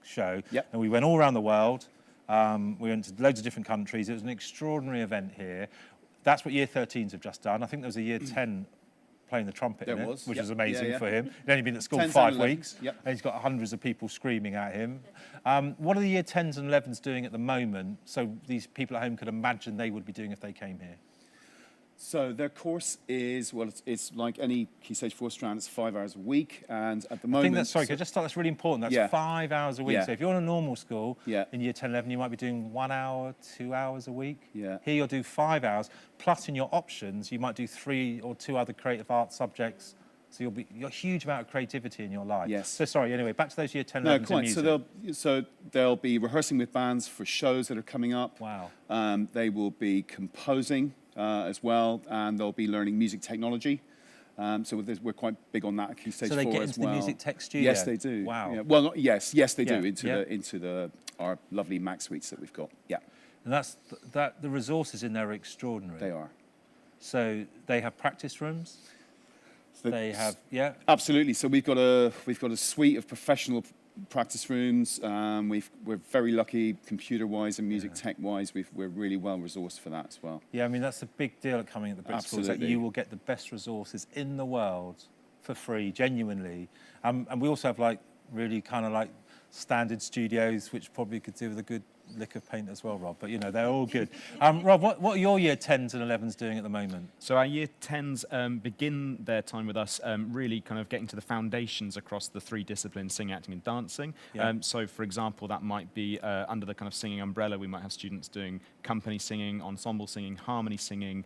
show, and we went all around the world. We went to loads of different countries. It was an extraordinary event here. That's what Year 13s have just done. I think there was a Year 10 playing the trumpet in it, which was amazing for him. He'd only been at school 5 weeks, and he's got hundreds of people screaming at him. What are the Year 10s and 11s doing at the moment, so these people at home could imagine they would be doing if they came here? So their course is, well, it's like any Key Stage 4 strand, it's 5 hours a week, and at the moment... I think that's, sorry, could I just start, that's really important. That's 5 hours a week. Yeah. So if you're in a normal school, in Year 10, 11, you might be doing 1 hour, 2 hours a week. Yeah. Here you'll do 5 hours, plus in your options, you might do 3 or 2 other creative arts subjects. So you'll got a huge amount of creativity in your life. Yes. So sorry, anyway, back to those Year 10, 11s No, quite. music. So they'll be rehearsing with bands for shows that are coming up. Wow. They will be composing as well, and they'll be learning music technology. So we're quite big on that at Key Stage 4 as well. So they get into the music tech studio? Yes, they do. Wow. Yeah. Well, yes, they do, into our lovely Mac suites that we've got. Yeah. And the resources in there are extraordinary. They are. So they have practice rooms. They have, absolutely. So we've got a suite of professional practice rooms. We're very lucky, computer-wise and music tech-wise. We're really well resourced for that as well. Yeah, I mean that's a big deal at coming at the BRIT School. Is that you will get the best resources in the world for free, genuinely. And we also have like really kind of like standard studios, which probably could do with a good lick of paint as well, Rob, but you know, they're all good. Rob, what are your Year 10s and 11s doing at the moment? So our Year 10s begin their time with us really kind of getting to the foundations across the 3 disciplines, singing, acting and dancing. So for example, that might be under the kind of singing umbrella, we might have students doing company singing, ensemble singing, harmony singing.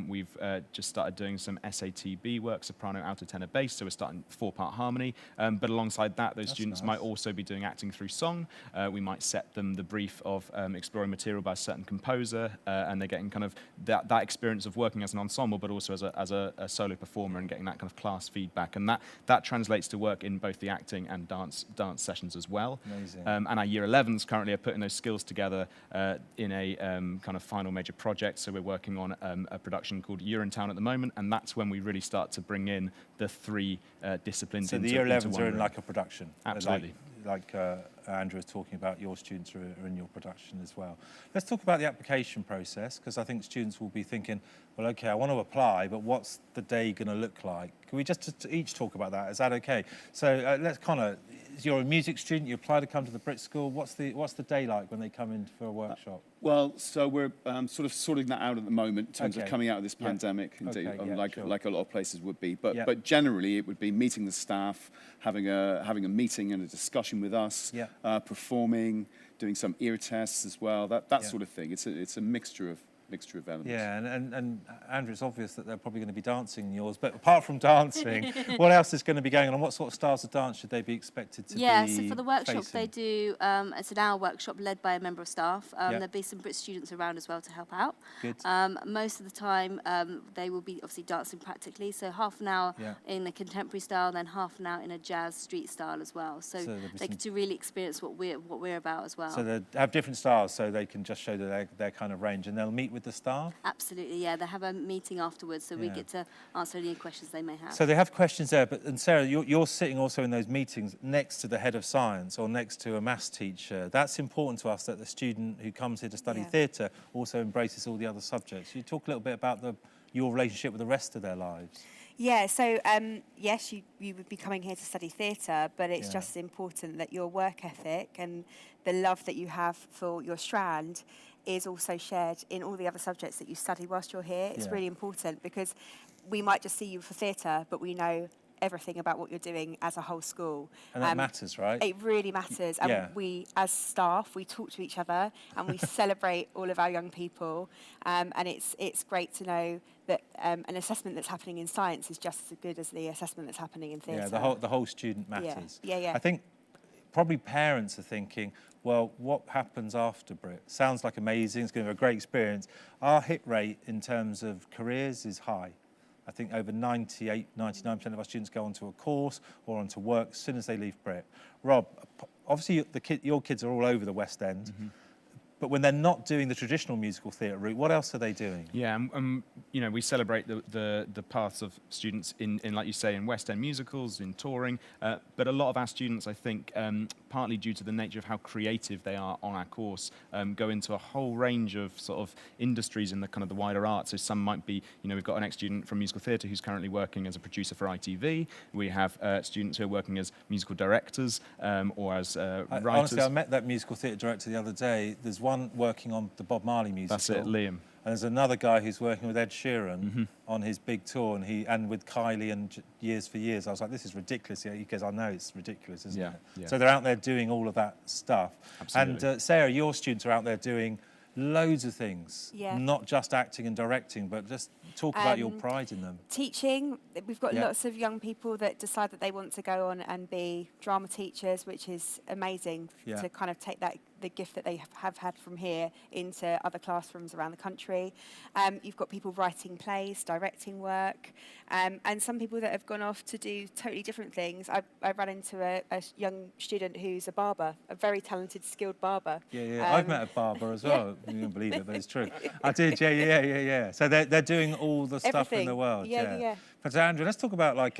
We've just started doing some SATB work, soprano, alto, tenor, bass, so we're starting 4-part harmony. But alongside that, those students might also be doing acting through song. We might set them the brief of exploring material by a certain composer, and they're getting kind of that experience of working as an ensemble, but also as a solo performer, and getting that kind of class feedback. And that translates to work in both the acting and dance sessions as well. Amazing. And our Year 11s currently are putting those skills together in a kind of final major project. So we're working on a production called Urinetown at the moment, and that's when we really start to bring in the 3 disciplines. So the Year 11s are in like a production. Absolutely. Like Andrew was talking about, your students are in your production as well. Let's talk about the application process, because I think students will be thinking, well, okay, I want to apply, but what's the day going to look like? Can we just each talk about that? Is that okay? So let's kind of, you're a music student, you apply to come to the BRIT School. What's the day like when they come in for a workshop? Well, so we're sort of sorting that out at the moment in terms of coming out of this pandemic, like a lot of places would be. But generally, it would be meeting the staff, having a meeting and a discussion with us, performing, doing some ear tests as well. That sort of thing. It's a mixture of elements. Yeah, and Andrew, it's obvious that they're probably going to be dancing in yours, but apart from dancing, what else is going to be going on, and what sort of styles of dance should they be expected to be so for the workshop they do, it's an hour workshop led by a member of staff. There'll be some BRIT students around as well to help out. Good. Most of the time they will be obviously dancing practically, so half an hour in a contemporary style, then half an hour in a jazz street style as well. So they get to really experience what we're about as well. So they have different styles, so they can just show their kind of range, and they'll meet with the staff? Absolutely, yeah. They have a meeting afterwards, so we get to answer any questions they may have. So they have questions there, and Sarah, you're sitting also in those meetings next to the head of science or next to a maths teacher. That's important to us, that the student who comes here to study theatre also embraces all the other subjects. You talk a little bit about your relationship with the rest of their lives. Yeah, so yes, you would be coming here to study theatre, but it's just important that your work ethic and the love that you have for your strand is also shared in all the other subjects that you study whilst you're here. It's really important because we might just see you for theatre, but we know everything about what you're doing as a whole school. And that matters, right? It really matters. And we, as staff, we talk to each other and we celebrate all of our young people. And it's great to know that an assessment that's happening in science is just as good as the assessment that's happening in theatre. Yeah, the whole student matters. Yeah. I think probably parents are thinking, well, what happens after BRIT? Sounds like amazing, it's going to be a great experience. Our hit rate in terms of careers is high. I think over 98, 99% of our students go onto a course or onto work as soon as they leave BRIT. Rob, obviously your kids are all over the West End, but when they're not doing the traditional musical theatre route, what else are they doing? Yeah, you know, we celebrate the paths of students in, like you say, in West End musicals, in touring, but a lot of our students, I think, partly due to the nature of how creative they are on our course, go into a whole range of sort of industries in the kind of the wider arts. So some might be, you know, we've got an ex-student from musical theatre who's currently working as a producer for ITV. We have students who are working as musical directors or as writers. Honestly, I met that musical theatre director the other day. There's one working on the Bob Marley musical. That's it, Liam. And there's another guy who's working with Ed Sheeran on his big tour, and with Kylie and Years for Years. I was like, this is ridiculous. Yeah, because I know it's ridiculous, isn't it? Yeah. So they're out there doing all of that stuff. Absolutely. And Sarah, your students are out there doing loads of things, Yeah. not just acting and directing, but just talk about your pride in them. Teaching, we've got lots of young people that decide that they want to go on and be drama teachers, which is amazing to kind of take the gift that they have had from here into other classrooms around the country. You've got people writing plays, directing work, and some people that have gone off to do totally different things. I ran into a young student who's a barber, a very talented, skilled barber. Yeah. I've met a barber as well. You won't believe it, but it's true. I did, yeah. So they're doing all the stuff in the world. Yeah. But Andrew, let's talk about like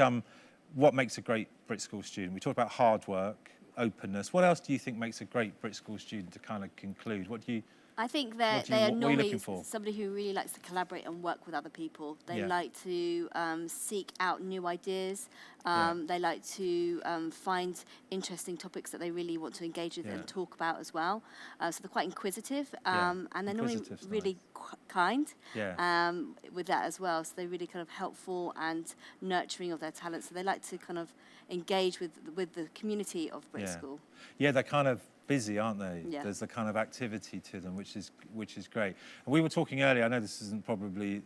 what makes a great BRIT School student. We talked about hard work, openness. What else do you think makes a great BRIT School student to kind of conclude? What do you... I think What they are are you normally looking for? somebody who really likes to collaborate and work with other people. They Yeah. like to seek out new ideas. They like to find interesting topics that they really want to engage with and talk about as well. So they're quite inquisitive, and they're normally really kind with that as well. So they're really kind of helpful and nurturing of their talents. So they like to kind of engage with the community of BRIT School. Yeah, they're kind of busy, aren't they? Yeah. There's a kind of activity to them, which is great. And we were talking earlier, I know this isn't probably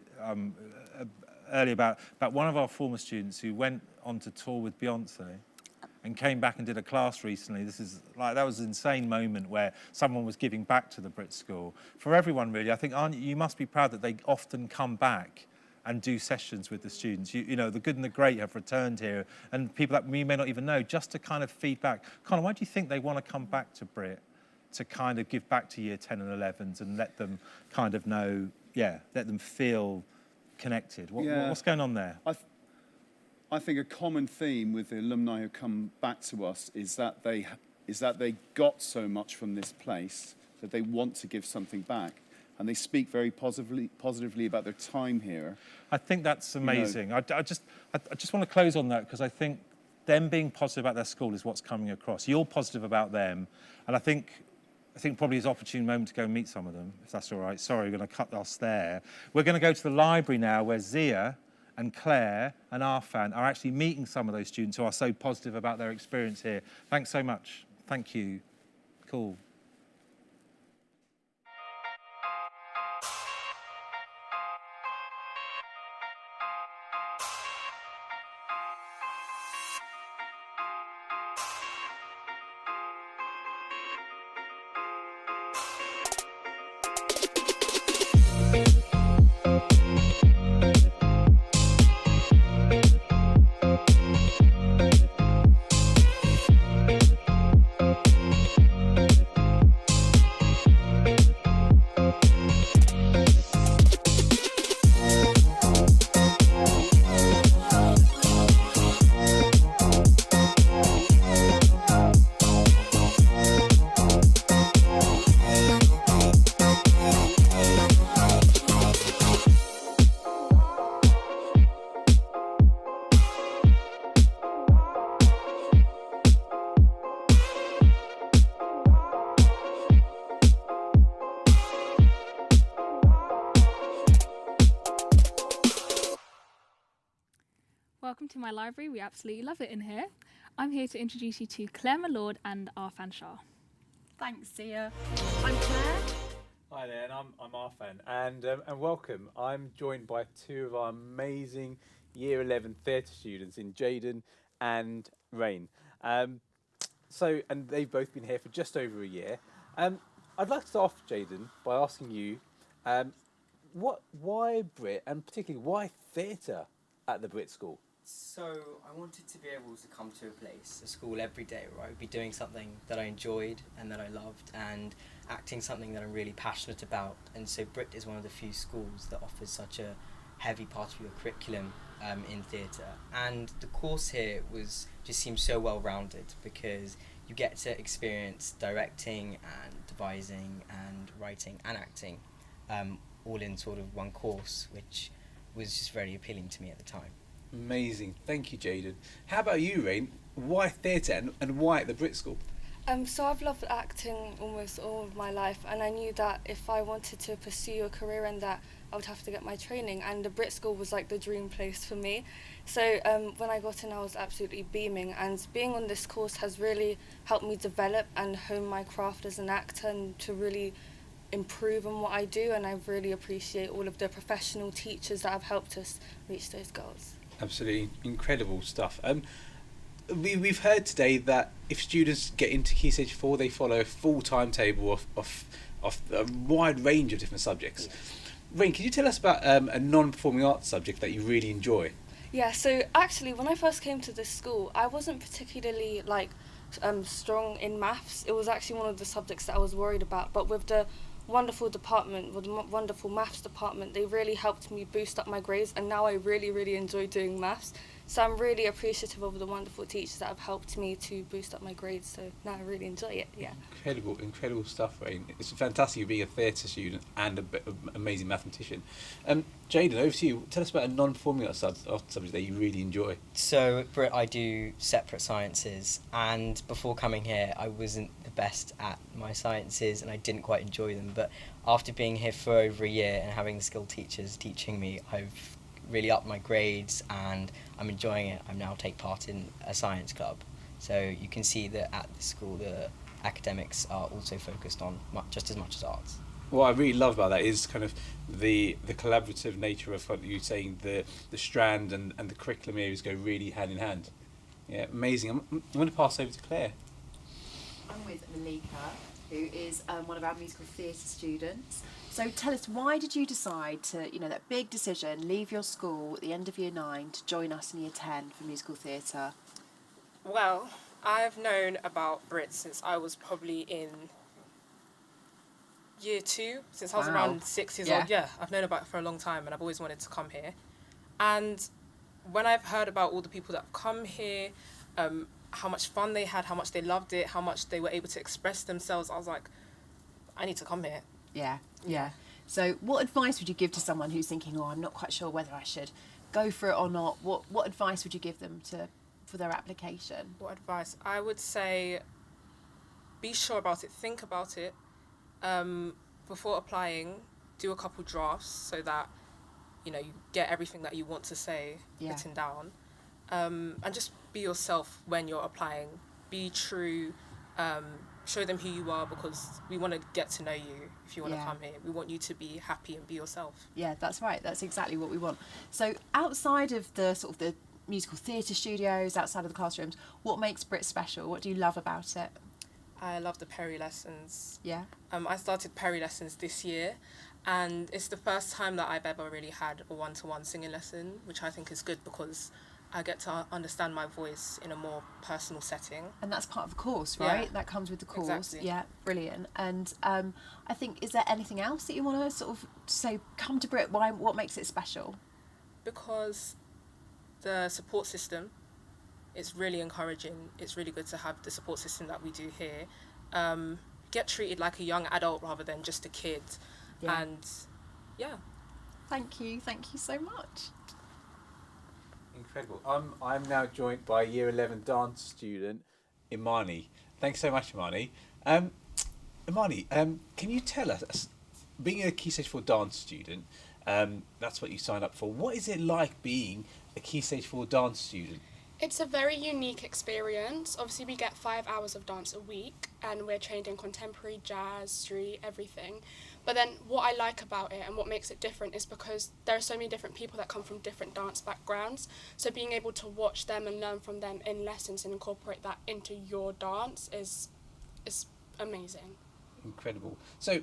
earlier, about one of our former students who went on to tour with Beyonce and came back and did a class recently. That was an insane moment where someone was giving back to the BRIT School. For everyone, really, I think you must be proud that they often come back and do sessions with the students. You know, the good and the great have returned here, and people that we may not even know, just to kind of feedback. Connor, why do you think they want to come back to BRIT to kind of give back to year 10 and 11s and let them kind of know, let them feel connected? What's going on there? I think a common theme with the alumni who come back to us is that they got so much from this place that they want to give something back. And they speak very positively about their time here. I think that's amazing. You know, I just want to close on that because I think them being positive about their school is what's coming across. You're positive about them, and I think probably it's an opportune moment to go and meet some of them, if that's all right. Sorry, we're going to cut us there. We're going to go to the library now, where Zia and Claire and Arfan are actually meeting some of those students who are so positive about their experience here. Thanks so much. Thank you. Cool. welcome to my library. We absolutely love it in here. I'm here to introduce you to Claire Malord and Arfan Shah. Thanks, Zia. I'm Claire. Hi there, and I'm Arfan, and welcome. I'm joined by two of our amazing Year 11 theatre students in Jaden and Rain. And they've both been here for just over a year. I'd like to start off, Jaden, by asking you, why BRIT, and particularly why theatre at the BRIT School? So I wanted to be able to come to a school every day where I would be doing something that I enjoyed and that I loved, and acting something that I'm really passionate about. And so BRIT is one of the few schools that offers such a heavy part of your curriculum in theatre. And the course here just seems so well-rounded, because you get to experience directing and devising and writing and acting all in sort of one course, which was just very appealing to me at the time. Amazing. Thank you, Jaden. How about you, Rain? Why theatre and why at the BRIT School? So I've loved acting almost all of my life, and I knew that if I wanted to pursue a career in that, I would have to get my training, and the BRIT School was like the dream place for me. So when I got in, I was absolutely beaming, and being on this course has really helped me develop and hone my craft as an actor and to really improve on what I do, and I really appreciate all of the professional teachers that have helped us reach those goals. Absolutely incredible stuff. We've heard today that if students get into Key Stage 4, they follow a full timetable of a wide range of different subjects. Yes. Rain, can you tell us about a non-performing arts subject that you really enjoy? Yeah, so actually when I first came to this school, I wasn't particularly strong in maths. It was actually one of the subjects that I was worried about, but with the wonderful department, with the wonderful maths department, they really helped me boost up my grades, and now I really, really enjoy doing maths. So I'm really appreciative of the wonderful teachers that have helped me to boost up my grades, so now I really enjoy it, yeah. Incredible stuff, Rain. It's fantastic being a theatre student and an amazing mathematician. Jaden, over to you. Tell us about a non-performing arts subject that you really enjoy. So at BRIT I do separate sciences, and before coming here I wasn't the best at my sciences and I didn't quite enjoy them, but after being here for over a year and having the skilled teachers teaching me, I've really upped my grades and I'm enjoying it. I now take part in a science club, so you can see that at the school the academics are also focused on just as much as arts. What I really love about that is kind of the collaborative nature of what you're saying, the strand and the curriculum areas go really hand in hand. Yeah, amazing. I'm going to pass over to Claire. I'm with Malika, who is one of our musical theatre students. So tell us, why did you decide to, that big decision, leave your school at the end of Year 9 to join us in Year 10 for musical theatre? Well, I've known about BRIT since I was probably in Year 2, since I was around 6 years old. Yeah, I've known about it for a long time and I've always wanted to come here. And when I've heard about all the people that have come here, how much fun they had, how much they loved it, how much they were able to express themselves, I was like, I need to come here. Yeah. So what advice would you give to someone who's thinking, I'm not quite sure whether I should go for it or not? What advice would you give them for their application? What advice? I would say be sure about it, think about it. Before applying, do a couple drafts so that, you get everything that you want to say written down. And just be yourself when you're applying. Be true. Show them who you are, because we want to get to know you if you want to come here. We want you to be happy and be yourself. Yeah, that's right. That's exactly what we want. So outside of the sort of the musical theatre studios, outside of the classrooms, what makes BRIT special? What do you love about it? I love the Perry lessons. Yeah. I started Perry lessons this year, and it's the first time that I've ever really had a one-to-one singing lesson, which I think is good because I get to understand my voice in a more personal setting. And that's part of the course, right? Yeah. That comes with the course. Exactly. Yeah, brilliant. And I think, is there anything else that you want to sort of say, come to BRIT, what makes it special? Because the support system, it's really encouraging. It's really good to have the support system that we do here. Get treated like a young adult rather than just a kid. Yeah. And yeah. Thank you so much. Incredible. I'm now joined by Year 11 dance student Imani. Thanks so much, Imani. Imani, can you tell us, being a Key Stage 4 dance student, That's what you signed up for. What is it like being a Key Stage 4 dance student? It's a very unique experience. Obviously, we get 5 hours of dance a week, and we're trained in contemporary, jazz, street, everything. But then what I like about it and what makes it different is because there are so many different people that come from different dance backgrounds. So being able to watch them and learn from them in lessons and incorporate that into your dance is amazing. Incredible. So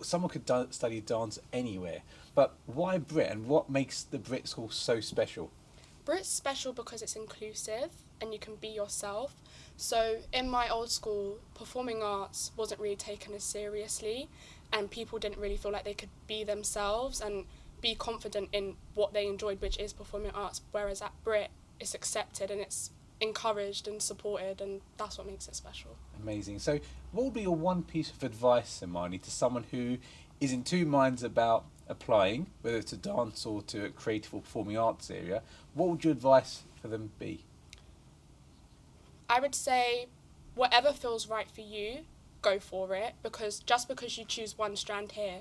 someone could study dance anywhere, but why BRIT, and what makes the BRIT School so special? BRIT's special because it's inclusive and you can be yourself. So in my old school, performing arts wasn't really taken as seriously, and people didn't really feel like they could be themselves and be confident in what they enjoyed, which is performing arts, whereas at BRIT it's accepted and it's encouraged and supported, and that's what makes it special. Amazing. So what would be your one piece of advice, Imani, to someone who is in two minds about applying, whether it's to dance or to a creative or performing arts area? What would your advice for them be? I would say whatever feels right for you, go for it, because just because you choose one strand here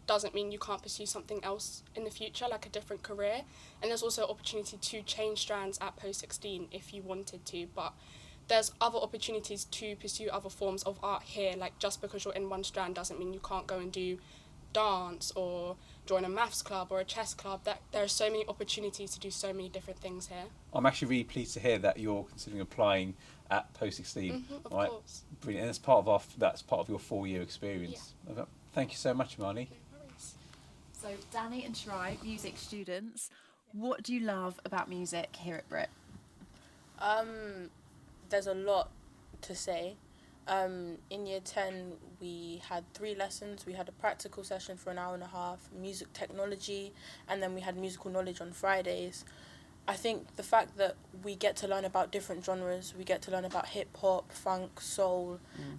doesn't mean you can't pursue something else in the future, like a different career. And there's also opportunity to change strands at post-16 if you wanted to, but there's other opportunities to pursue other forms of art here. Like, just because you're in one strand doesn't mean you can't go and do dance or join a maths club or a chess club. That there are so many opportunities to do so many different things here. I'm actually really pleased to hear that you're considering applying at post-16. Of course. Brilliant. And that's part of your 4-year experience. Yeah. Thank you so much, Imani. So Danny and Shirai, music students, what do you love about music here at BRIT? There's a lot to say. In year 10 we had 3 lessons. We had a practical session for an hour and a half, music technology, and then we had musical knowledge on Fridays. I think the fact that we get to learn about different genres, we get to learn about hip hop, funk, soul,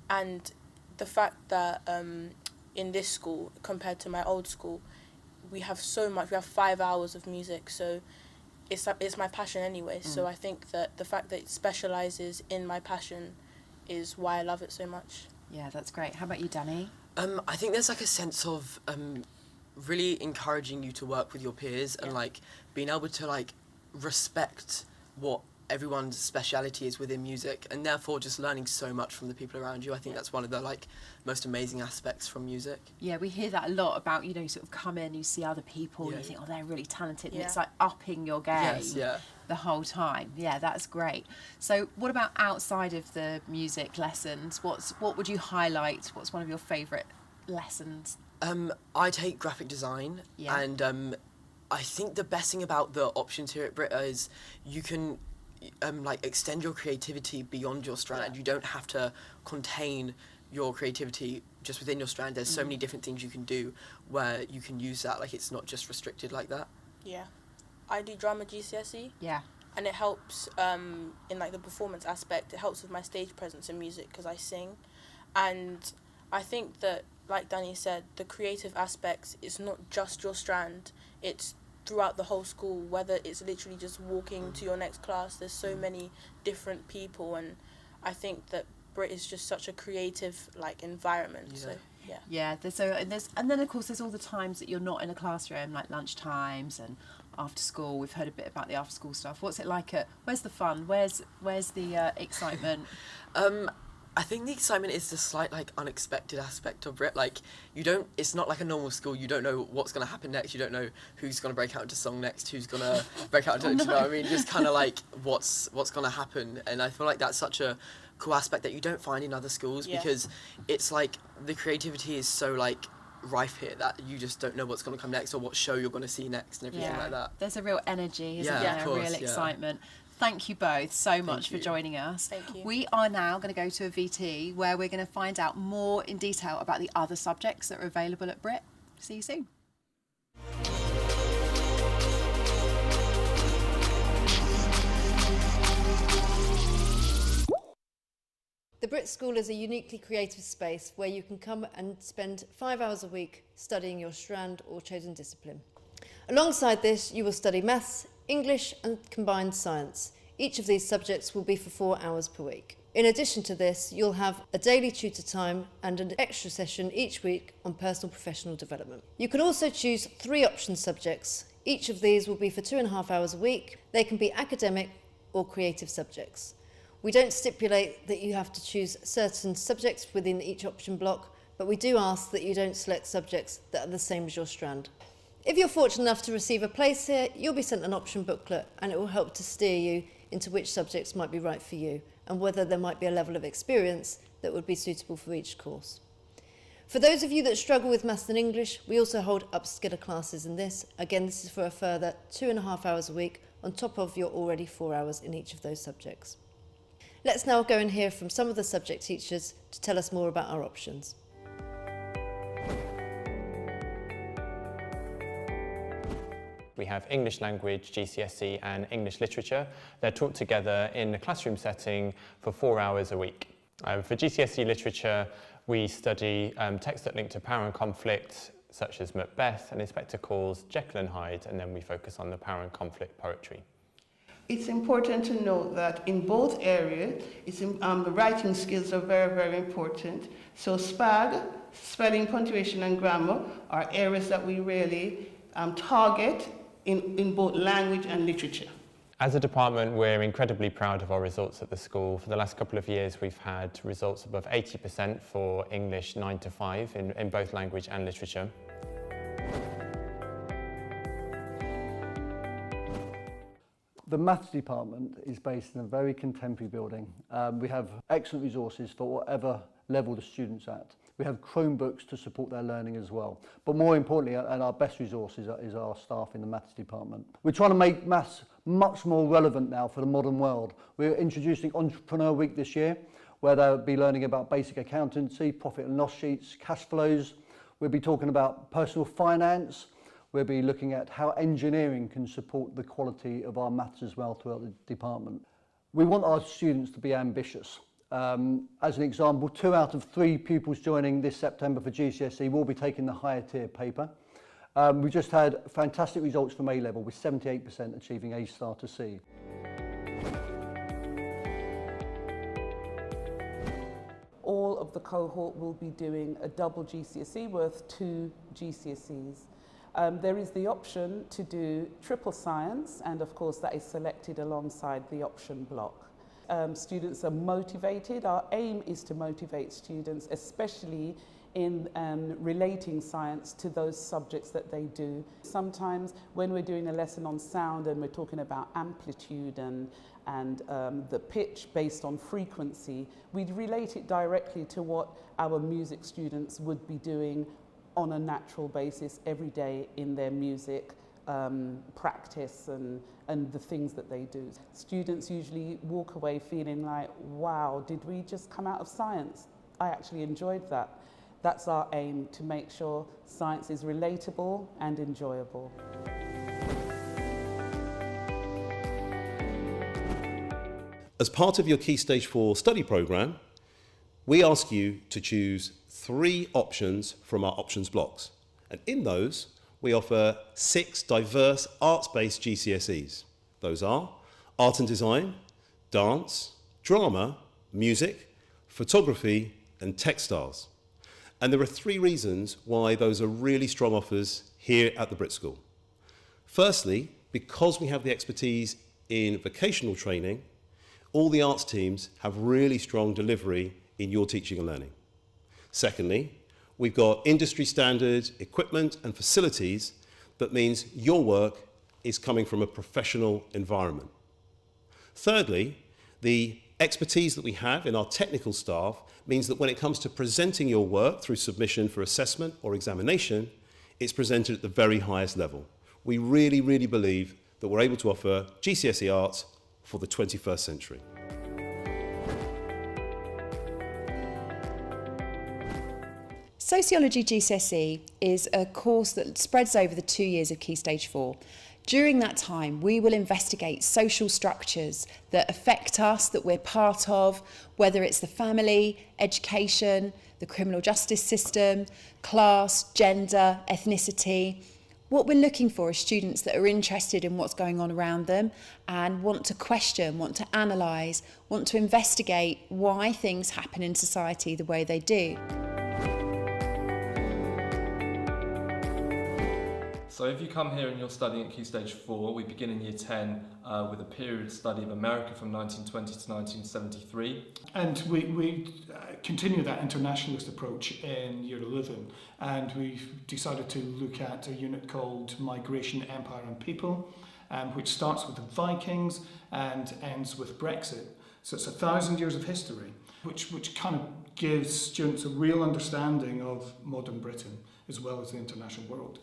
and the fact that in this school compared to my old school, we have so much. We have 5 hours of music, so it's my passion anyway. So I think that the fact that it specialises in my passion is why I love it so much. Yeah, that's great. How about you, Danny? I think there's like a sense of really encouraging you to work with your peers and like being able to like respect what everyone's speciality is within music, and therefore just learning so much from the people around you. I think that's one of the like most amazing aspects from music. Yeah, we hear that a lot about, you know, you sort of come in, you see other people and you think, oh, they're really talented, and it's like upping your game the whole time. Yeah, that's great. So what about outside of the music lessons? What would you highlight? What's one of your favourite lessons? I take graphic design, and I think the best thing about the options here at BRIT is you can like extend your creativity beyond your strand. You don't have to contain your creativity just within your strand. There's so many different things you can do where you can use that, like it's not just restricted like that. Yeah. I do drama GCSE. Yeah. And it helps in like the performance aspect. It helps with my stage presence in music because I sing. And I think that, like Danny said, the creative aspects, it's not just your strand, it's throughout the whole school, whether it's literally just walking to your next class. There's so many different people, and I think that BRIT is just such a creative like environment. So and then of course there's all the times that you're not in a classroom, like lunch times and after school. We've heard a bit about the after school stuff. What's it like where's the fun, where's the excitement? I think the excitement is the slight like unexpected aspect of BRIT. Like it's not like a normal school. You don't know what's going to happen next. You don't know who's going to break out into song next, who's going to break out into, do you know what I mean? Just kind of like what's going to happen. And I feel like that's such a cool aspect that you don't find in other schools because it's like the creativity is so like rife here that you just don't know what's going to come next or what show you're going to see next and everything like that. There's a real energy, isn't there? A real excitement. Thank you both so much for joining us. Thank you. We are now going to go to a VT where we're going to find out more in detail about the other subjects that are available at BRIT. See you soon. The BRIT School is a uniquely creative space where you can come and spend 5 hours a week studying your strand or chosen discipline. Alongside this, you will study maths, English and combined science. Each of these subjects will be for 4 hours per week. In addition to this, you'll have a daily tutor time and an extra session each week on personal professional development. You can also choose 3 option subjects. Each of these will be for 2.5 hours a week. They can be academic or creative subjects. We don't stipulate that you have to choose certain subjects within each option block, but we do ask that you don't select subjects that are the same as your strand. If you're fortunate enough to receive a place here, you'll be sent an option booklet, and it will help to steer you into which subjects might be right for you and whether there might be a level of experience that would be suitable for each course. For those of you that struggle with maths and English, we also hold upskiller classes in this. Again, this is for a further 2.5 hours a week on top of your already 4 hours in each of those subjects. Let's now go and hear from some of the subject teachers to tell us more about our options. We have English language, GCSE and English literature. They're taught together in a classroom setting for 4 hours a week. For GCSE literature, we study texts that link to power and conflict, such as Macbeth and Inspector Calls, Jekyll and Hyde, and then we focus on the power and conflict poetry. It's important to note that in both areas, the writing skills are very, very important. So SPAG, spelling, punctuation and grammar, are areas that we really target in both language and literature. As a department, we're incredibly proud of our results at the school. For the last couple of years, we've had results above 80% for English 9 to 5 in both language and literature. The maths department is based in a very contemporary building. We have excellent resources for whatever level the student's at. We have Chromebooks to support their learning as well. But more importantly, and our best resource is our staff in the maths department. We're trying to make maths much more relevant now for the modern world. We're introducing Entrepreneur Week this year, where they'll be learning about basic accountancy, profit and loss sheets, cash flows. We'll be talking about personal finance. We'll be looking at how engineering can support the quality of our maths as well throughout the department. We want our students to be ambitious. As an example, 2 out of 3 pupils joining this September for GCSE will be taking the higher tier paper. We just had fantastic results from A-level with 78% achieving A star to C. All of the cohort will be doing a double GCSE worth 2 GCSEs. There is the option to do triple science, and of course that is selected alongside the option block. Students are motivated. Our aim is to motivate students, especially in relating science to those subjects that they do. Sometimes when we're doing a lesson on sound and we're talking about amplitude and the pitch based on frequency, we'd relate it directly to what our music students would be doing on a natural basis every day in their music practice and the things that they do. Students usually walk away feeling like, wow, did we just come out of science? I actually enjoyed that. That's our aim, to make sure science is relatable and enjoyable. As part of your Key Stage 4 study programme, we ask you to choose 3 options from our options blocks. And in those, we offer 6 diverse arts-based GCSEs. Those are art and design, dance, drama, music, photography, and textiles. And there are 3 reasons why those are really strong offers here at the BRIT School. Firstly, because we have the expertise in vocational training, all the arts teams have really strong delivery in your teaching and learning. Secondly, we've got industry standard equipment and facilities that means your work is coming from a professional environment. Thirdly, the expertise that we have in our technical staff means that when it comes to presenting your work through submission for assessment or examination, it's presented at the very highest level. We really, really believe that we're able to offer GCSE arts for the 21st century. Sociology GCSE is a course that spreads over the 2 years of Key Stage 4. During that time, we will investigate social structures that affect us, that we're part of, whether it's the family, education, the criminal justice system, class, gender, ethnicity. What we're looking for is students that are interested in what's going on around them and want to question, want to analyse, want to investigate why things happen in society the way they do. So if you come here and you're studying at Key Stage 4, we begin in Year 10 with a period study of America from 1920 to 1973. And we continue that internationalist approach in Year 11, and we've decided to look at a unit called Migration, Empire and People, which starts with the Vikings and ends with Brexit. So it's 1,000 years of history, which kind of gives students a real understanding of modern Britain as well as the international world.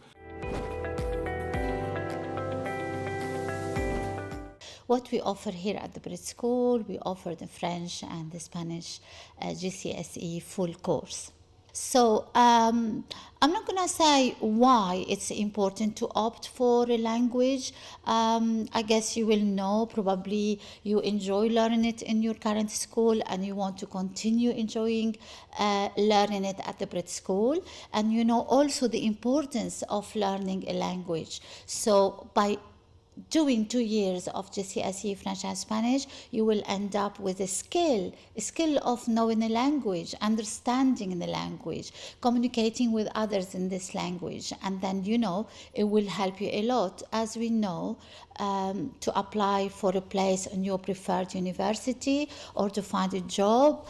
What we offer here at the BRIT School, we offer the French and the Spanish GCSE full course. So I'm not going to say why it's important to opt for a language. I guess you will know, probably you enjoy learning it in your current school and you want to continue enjoying learning it at the BRIT School. And you know also the importance of learning a language. So by doing 2 years of GCSE French and Spanish, you will end up with a skill of knowing a language, understanding the language, communicating with others in this language, and then you know it will help you a lot, as we know, to apply for a place in your preferred university or to find a job,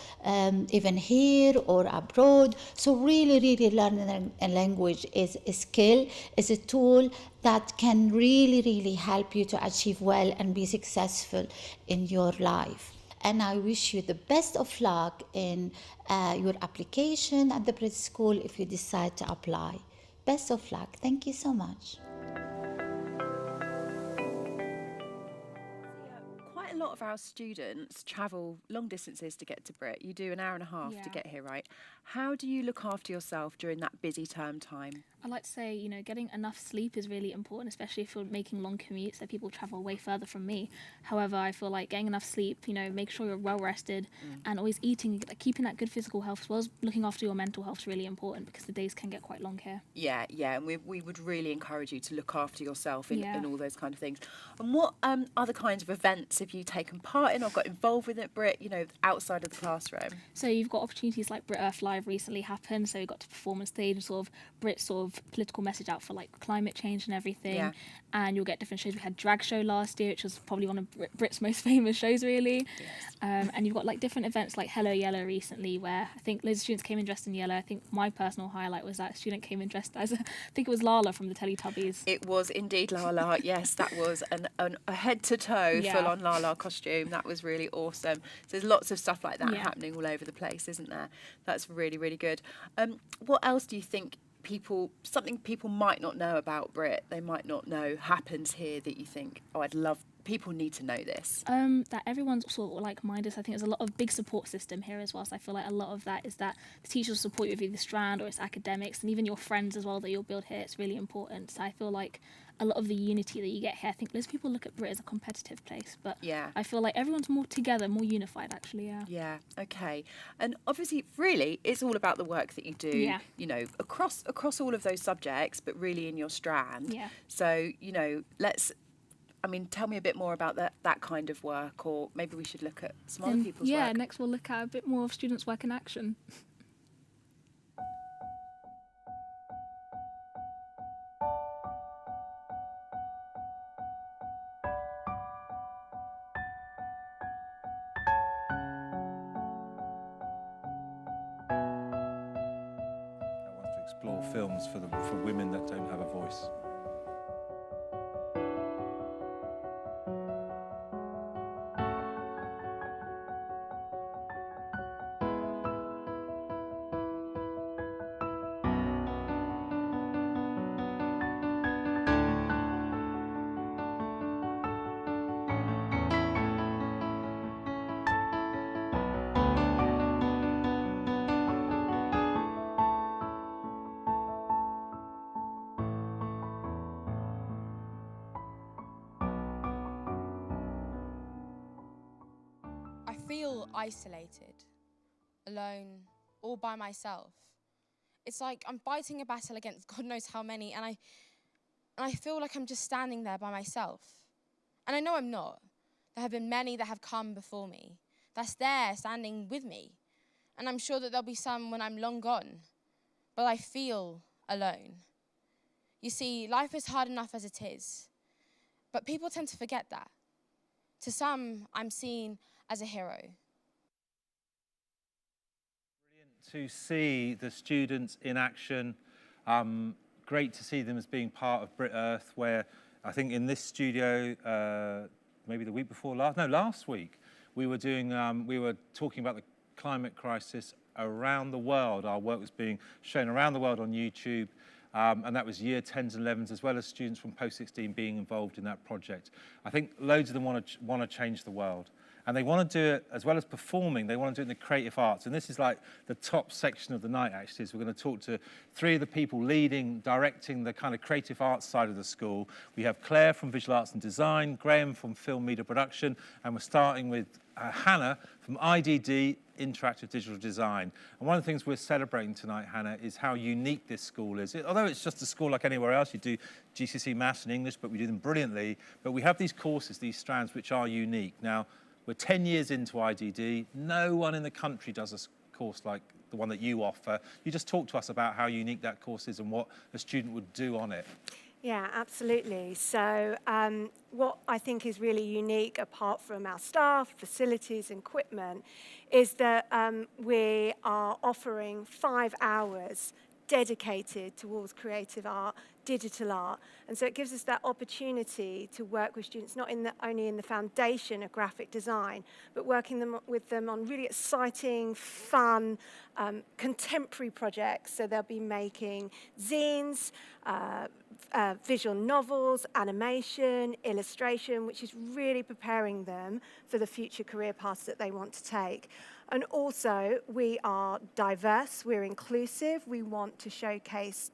even here or abroad. So really learning a language is a skill, is a tool that can really help you to achieve well and be successful in your life. And I wish you the best of luck in your application at the BRIT School if you decide to apply. Best of luck. Thank you so much. Quite a lot of our students travel long distances to get to BRIT. You do an hour and a half to get here, right? How do you look after yourself during that busy term time? I like to say, you know, getting enough sleep is really important, especially if you're making long commutes, so people travel way further from me. However, I feel like getting enough sleep, you know, make sure you're well rested and always eating, like, keeping that good physical health as well as looking after your mental health is really important because the days can get quite long here. Yeah, and we would really encourage you to look after yourself in all those kind of things. And what other kinds of events have you taken part in or got involved with at BRIT, you know, outside of the classroom? So you've got opportunities like BRIT Earth Live recently happened, so we got to perform on stage and sort of BRIT sort of political message out for like climate change and everything, and you'll get different shows. We had drag show last year, which was probably one of BRIT's most famous shows really. And you've got like different events like Hello Yellow recently, where I think loads of students came in dressed in yellow. I think my personal highlight was that a student came in dressed as I think it was Lala from the Teletubbies. It was indeed Lala. Yes, that was a head to toe full on Lala costume. That was really awesome. So there's lots of stuff like that happening all over the place, isn't there? That's really good. What else do you think something people might not know about BRIT, they might not know happens here that you think, people need to know this? That everyone's sort of like-minded. I think there's a lot of big support system here as well. So I feel like a lot of that is that the teachers support you with either strand or it's academics, and even your friends as well that you'll build here. It's really important. So I feel like a lot of the unity that you get here, I think loads of people look at BRIT as a competitive place, but I feel like everyone's more together, more unified actually, Yeah, okay. And obviously, really, it's all about the work that you do, you know, across all of those subjects, but really in your strand. So, you know, tell me a bit more about that kind of work, or maybe we should look at some other people's work. Yeah, next we'll look at a bit more of students' work in action. Explore films for women that don't have a voice. Feel isolated, alone, all by myself. It's like I'm fighting a battle against God knows how many, and and I feel like I'm just standing there by myself. And I know I'm not. There have been many that have come before me, that's there standing with me. And I'm sure that there'll be some when I'm long gone, but I feel alone. You see, life is hard enough as it is, but people tend to forget that. To some, I'm seen as a hero. To see the students in action, great to see them as being part of BRIT Earth, where I think in this studio, maybe the week before last, no, last week, we were talking about the climate crisis around the world. Our work was being shown around the world on YouTube, and that was year 10s and 11s, as well as students from post-16 being involved in that project. I think loads of them want to change the world. And they want to do it, as well as performing, they want to do it in the creative arts. And this is like the top section of the night, actually. So we're going to talk to three of the people leading, directing the kind of creative arts side of the school. We have Claire from Visual Arts and Design, Graham from Film Media Production, and we're starting with Hannah from IDD, Interactive Digital Design. And one of the things we're celebrating tonight, Hannah, is how unique this school is. Although it's just a school like anywhere else, you do GCSE Maths and English, but we do them brilliantly. But we have these courses, these strands, which are unique. Now, we're 10 years into IDD. No one in the country does a course like the one that you offer. You just talk to us about how unique that course is and what a student would do on it. Yeah, absolutely. So what I think is really unique, apart from our staff, facilities and equipment, is that we are offering 5 hours dedicated towards creative art, digital art. And so it gives us that opportunity to work with students, not only in the foundation of graphic design, but working with them on really exciting, fun, contemporary projects. So they'll be making zines, visual novels, animation, illustration, which is really preparing them for the future career paths that they want to take. And also, we are diverse, we're inclusive, we want to showcase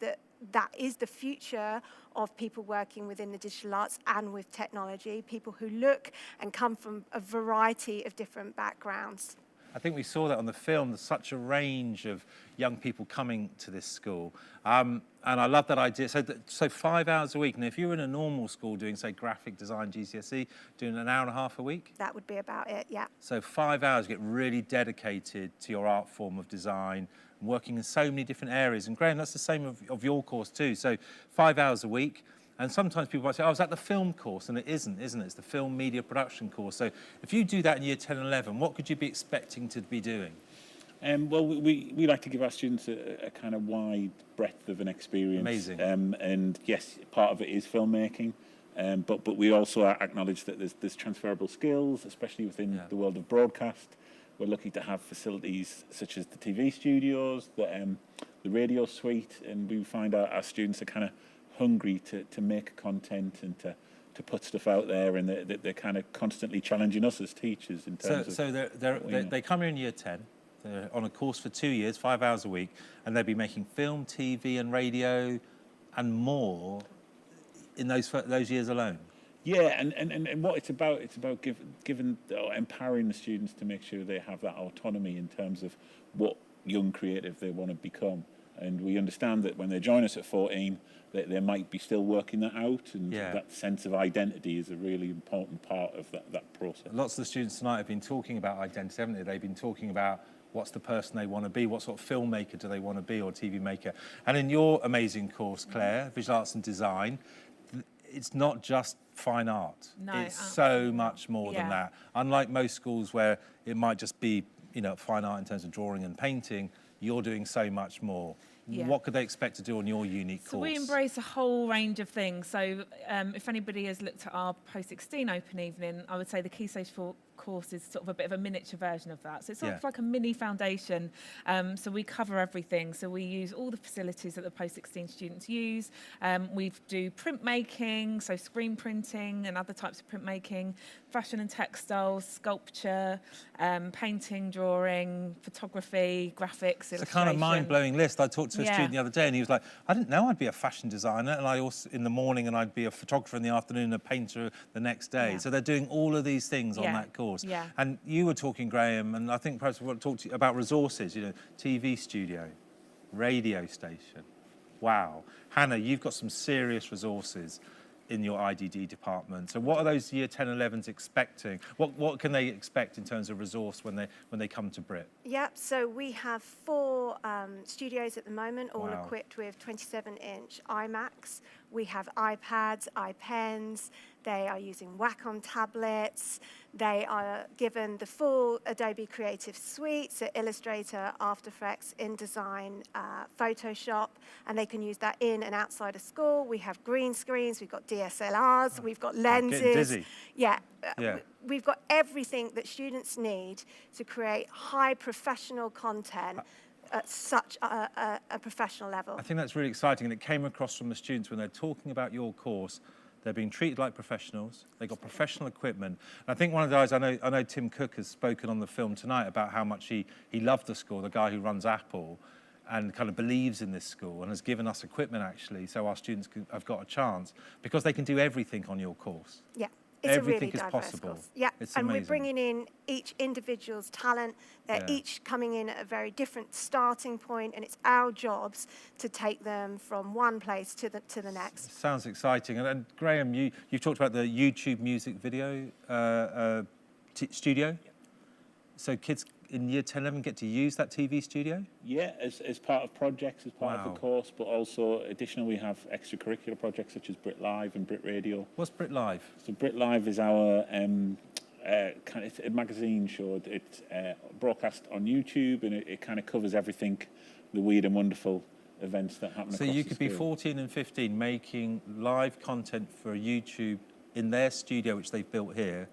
that is the future of people working within the digital arts and with technology, people who look and come from a variety of different backgrounds. I think we saw that on the film. There's such a range of young people coming to this school. And I love that idea. So 5 hours a week. And if you were in a normal school doing, say, graphic design GCSE, doing an hour and a half a week? That would be about it, yeah. So 5 hours, you get really dedicated to your art form of design, working in so many different areas. And Graham, that's the same of your course too. So 5 hours a week. And sometimes people might say, oh, is that the film course? And it isn't it? It's the film media production course. So if you do that in year 10 and 11, what could you be expecting to be doing? Well, we like to give our students a kind of wide breadth of an experience. Amazing. And yes, part of it is filmmaking, but we also acknowledge that there's transferable skills, especially within the world of broadcast. We're lucky to have facilities such as the TV studios, the radio suite, and we find our students are kind of hungry to make content and to put stuff out there, and they're kind of constantly challenging us as teachers in terms of... So they come here in year 10, they're on a course for 2 years, 5 hours a week, and they'll be making film, TV and radio and more in those years alone. Yeah, and what it's about giving or empowering the students to make sure they have that autonomy in terms of what young creative they want to become. And we understand that when they join us at 14, they might be still working that out, and that sense of identity is a really important part of that process. Lots of the students tonight have been talking about identity, haven't they? They've been talking about what's the person they want to be, what sort of filmmaker do they want to be, or TV maker. And in your amazing course, Claire, Visual Arts and Design, it's not just fine art. No, it's so much more than that. Unlike most schools where it might just be, fine art in terms of drawing and painting, you're doing so much more. Yeah. What could they expect to do on your unique course? So we embrace a whole range of things. So if anybody has looked at our post-16 open evening, I would say the Key Stage 4 course is sort of a bit of a miniature version of that. So it's sort of like a mini foundation. So we cover everything. So we use all the facilities that the post-16 students use. We do printmaking, so screen printing and other types of printmaking, fashion and textiles, sculpture, painting, drawing, photography, graphics, illustration. It's a kind of mind-blowing list. I talked to a student the other day and he was like, I didn't know I'd be a fashion designer, and I also in the morning, and I'd be a photographer in the afternoon and a painter the next day. So they're doing all of these things on that course. Yeah. And you were talking, Graham, and I think perhaps we want to talk to you about resources, TV studio, radio station, Wow. Hannah, you've got some serious resources in your IDD department. So what are those year 10 and 11s expecting? What can they expect in terms of resource when they come to BRIT? Yep, so we have 4 studios at the moment, all Wow. equipped with 27-inch iMacs. We have iPads, iPens. They are using Wacom tablets. They are given the full Adobe Creative Suite, so Illustrator, After Effects, InDesign, Photoshop, and they can use that in and outside of school. We have green screens, we've got DSLRs, we've got lenses. Getting dizzy. Yeah, Yeah. we've got everything that students need to create high professional content at such a professional level. I think that's really exciting, and it came across from the students when they're talking about your course. They're being treated like professionals. They've got professional equipment. And I think one of the guys, I know Tim Cook has spoken on the film tonight about how much he loved the school, the guy who runs Apple, and kind of believes in this school and has given us equipment, actually, so our students have got a chance, because they can do everything on your course. Yeah. It's Everything a really is diverse possible. course. Yeah, It's and amazing. we're bringing in each individual's talent. They're each coming in at a very different starting point, and it's our jobs to take them from one place to the next. Sounds exciting. And Graham, you've talked about the YouTube music video studio. So kids in year 10, 11 get to use that TV studio? Yeah, as part of projects, as part of Wow. the course, but also additionally we have extracurricular projects such as BRIT Live and BRIT Radio. What's BRIT Live? So BRIT Live is our it's a magazine show. It's broadcast on YouTube, and it kind of covers everything, the weird and wonderful events that happen So across you the could be school. 14 and 15 making live content for YouTube in their studio, which they've built here,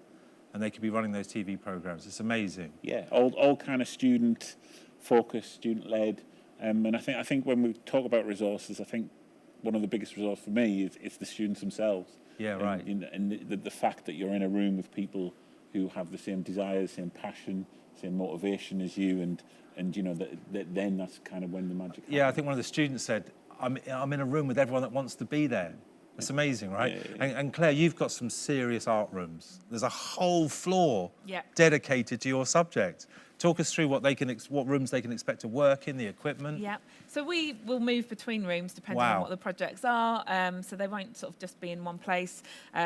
and they could be running those TV programs. It's amazing. Yeah, all kind of student focused, student led, and I think when we talk about resources, I think one of the biggest resources for me is the students themselves. Yeah, right. And the fact that you're in a room with people who have the same desires, same passion, same motivation as you, and you know that then that's kind of when the magic happens. Yeah, I think one of the students said, I'm in a room with everyone that wants to be there. It's amazing, right? Yeah. And Claire, you've got some serious art rooms. There's a whole floor Yeah. dedicated to your subject. Talk us through what rooms they can expect to work in, the equipment. Yeah, so we will move between rooms depending Wow. on what the projects are. So they won't sort of just be in one place.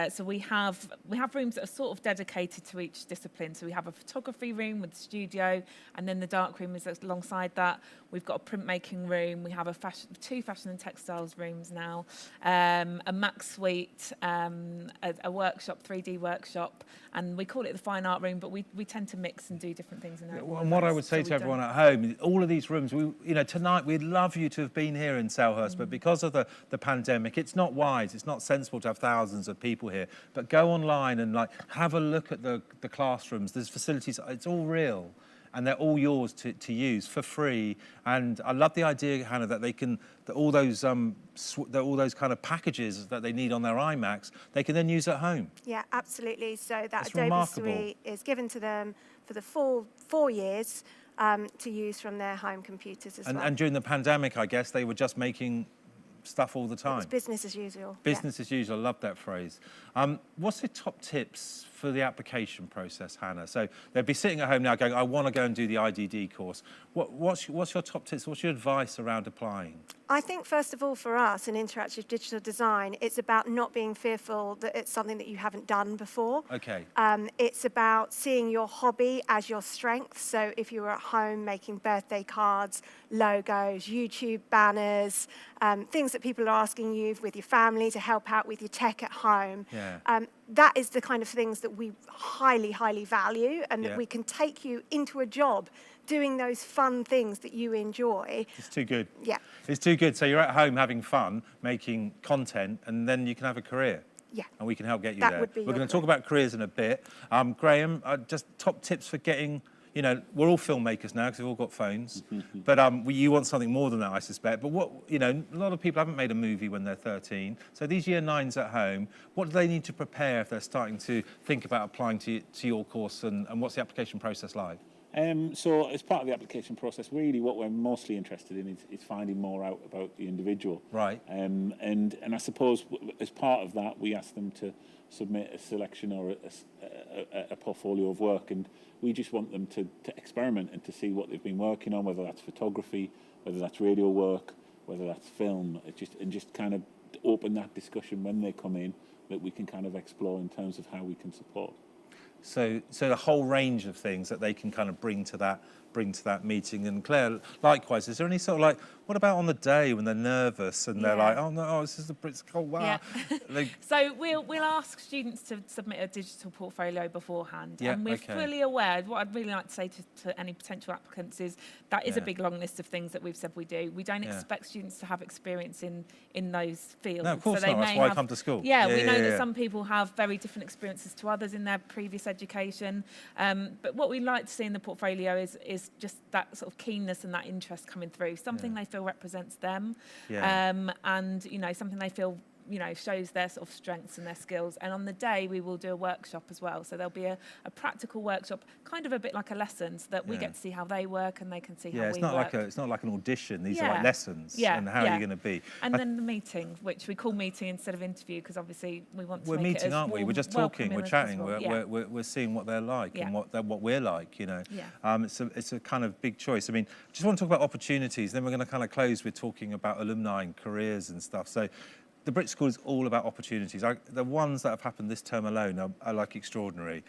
So we have rooms that are sort of dedicated to each discipline. So we have a photography room with the studio, and then the dark room is alongside that. We've got a printmaking room. We have two fashion and textiles rooms now, a Mac suite, a workshop, 3D workshop, and we call it the fine art room. But we tend to mix and do different things in there. And what I would say to everyone at home, all of these rooms, tonight we'd love you to have been here in Selhurst, but because of the pandemic, it's not wise, it's not sensible to have thousands of people here. But go online and have a look at the classrooms. There's facilities, it's all real. And they're all yours to use for free. And I love the idea, Hannah, that all those kind of packages that they need on their iMacs, they can then use at home. Yeah, absolutely. So that That's Adobe remarkable. Suite is given to them for the full 4 years to use from their home computers as well. And during the pandemic, I guess, they were just making stuff all the time. It's business as usual. Business as usual, I love that phrase. What's the top tips for the application process, Hannah? So they'd be sitting at home now going, I want to go and do the IDD course. What's your top tips? What's your advice around applying? I think, first of all, for us in interactive digital design, it's about not being fearful that it's something that you haven't done before. Okay. It's about seeing your hobby as your strength. So if you were at home making birthday cards, logos, YouTube banners, things that people are asking you with your family to help out with your tech at home, that is the kind of things that we highly, highly value, and that we can take you into a job doing those fun things that you enjoy. It's too good. Yeah. It's too good. So you're at home having fun, making content, and then you can have a career. Yeah. And we can help get you That there. would be We're your going to talk about careers in a bit. Graham, just top tips for getting, we're all filmmakers now because we've all got phones. But you want something more than that, I suspect. But a lot of people haven't made a movie when they're 13. So these year 9s at home, what do they need to prepare if they're starting to think about applying to your course, and what's the application process like? So as part of the application process, really what we're mostly interested in is finding more out about the individual. Right. And I suppose as part of that, we ask them to submit a selection or a portfolio of work, and we just want them to experiment and to see what they've been working on, whether that's photography, whether that's radio work, whether that's film, just kind of open that discussion when they come in that we can kind of explore in terms of how we can support. So the whole range of things that they can kind of bring to that meeting. And Claire, likewise, is there any sort of like, what about on the day when they're nervous and they're like, oh no, this is the BRIT School, wow. Yeah. So we'll ask students to submit a digital portfolio beforehand, and we're fully aware. What I'd really like to say to any potential applicants is that is a big long list of things that we've said we do. We don't expect students to have experience in those fields. No, of course not. That's why I come to school. Yeah, we know that some people have very different experiences to others in their previous education. But what we like to see in the portfolio is just that sort of keenness and that interest coming through, something they feel represents them, and something they feel shows their sort of strengths and their skills. And on the day we will do a workshop as well, so there'll be a practical workshop, kind of a bit like a lesson, so that we get to see how they work and they can see how we work. It's not like an audition. These are like lessons and how you're going to be. And then the meeting, which we call meeting instead of interview, because obviously we want to we're make meeting, it as aren't we? We're just talking, we're chatting, we're seeing what they're like and what we're like. It's a kind of big choice. I mean, just want to talk about opportunities. Then we're going to kind of close with talking about alumni and careers and stuff. So the BRIT School is all about opportunities. The ones that have happened this term alone are like extraordinary.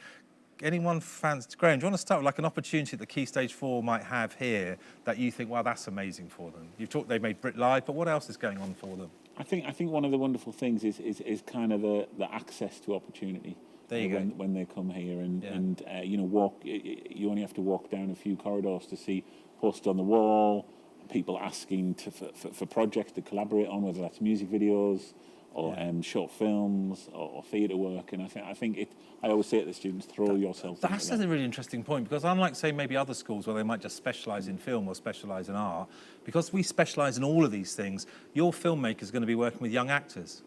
Anyone fancy, Graham, do you want to start with like an opportunity that Key Stage 4 might have here that you think, wow, that's amazing for them? You've talked, they've made BRIT Live, but what else is going on for them? I think one of the wonderful things is kind of the access to opportunity. There you go. When they come here and you only have to walk down a few corridors to see posts on the wall, people asking for projects to collaborate on, whether that's music videos or short films or theatre work. And I always say to the students, throw yourself into that. That's a really interesting point, because unlike, say, maybe other schools where they might just specialise in film or specialise in art, because we specialise in all of these things, your filmmaker is going to be working with young actors.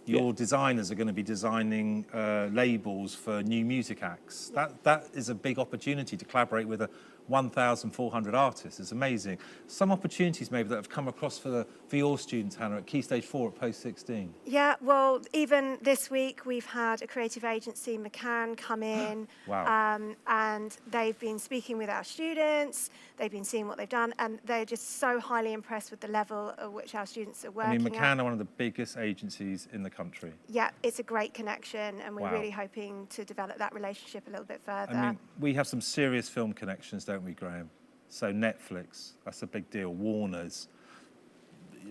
Your designers are going to be designing labels for new music acts. That is a big opportunity to collaborate with 1,400 artists. It's amazing. Some opportunities maybe that have come across for your students, Hannah, at Key Stage 4 at Post 16. Yeah, well, even this week we've had a creative agency, McCann, come in. Wow. And they've been speaking with our students, they've been seeing what they've done, and they're just so highly impressed with the level at which our students are working. I mean, McCann are one of the biggest agencies in the country. Yeah, it's a great connection, and we're really hoping to develop that relationship a little bit further. I mean, we have some serious film connections, don't we, Graham? So Netflix, that's a big deal. Warner's,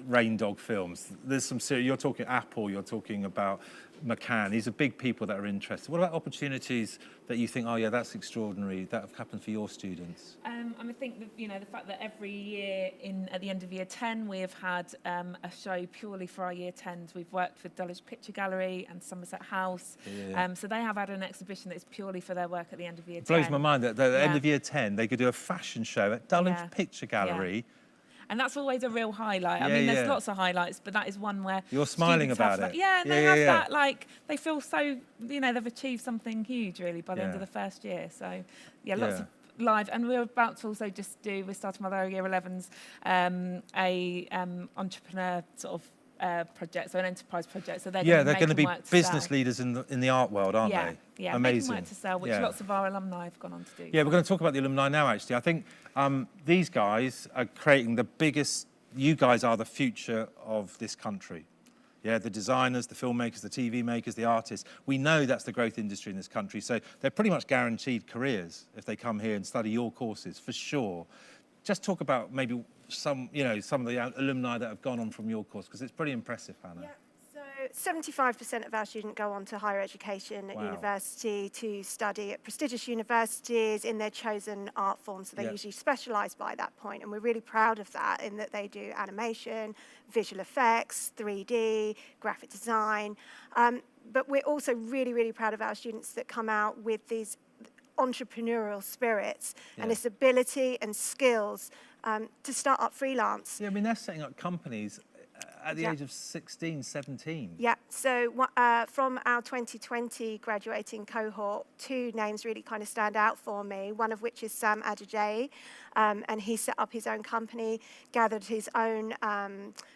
Rain Dog Films. There's some serious. You're talking Apple. You're talking about McCann. These are big people that are interested. What about opportunities that you think, oh yeah, that's extraordinary, that have happened for your students? I think that, the fact that every year at the end of year 10 we have had a show purely for our year 10s. We've worked with Dulwich Picture Gallery and Somerset House. So they have had an exhibition that's purely for their work at the end of year 10. It blows my mind that at the end of year 10 they could do a fashion show at Dulwich Picture Gallery. And that's always a real highlight. I mean, there's lots of highlights, but that is one where you're smiling about it. They have that, like, they feel so, they've achieved something huge, really, by the end of the first year. So, lots of live. And we're about to also we're starting with our year 11s, entrepreneur sort of project, so an enterprise project. So they're going to be business leaders in the art world, aren't they? Yeah, amazing. Making work to sell, which lots of our alumni have gone on to do. Yeah, we're going to talk about the alumni now, actually. I think these guys are creating the biggest. You guys are the future of this country. Yeah, the designers, the filmmakers, the TV makers, the artists. We know that's the growth industry in this country. So they're pretty much guaranteed careers if they come here and study your courses, for sure. Just talk about maybe some of the alumni that have gone on from your course, because it's pretty impressive, Hannah. Yeah, so 75% of our students go on to higher education at university to study at prestigious universities in their chosen art form. So they usually specialise by that point, and we're really proud of that, in that they do animation, visual effects, 3D, graphic design. But we're also really, really proud of our students that come out with these entrepreneurial spirits and this ability and skills to start up freelance. Yeah, I mean, they're setting up companies at the age of 16, 17. Yeah, so from our 2020 graduating cohort, 2 names really kind of stand out for me, one of which is Sam Adejay, and he set up his own company, gathered his own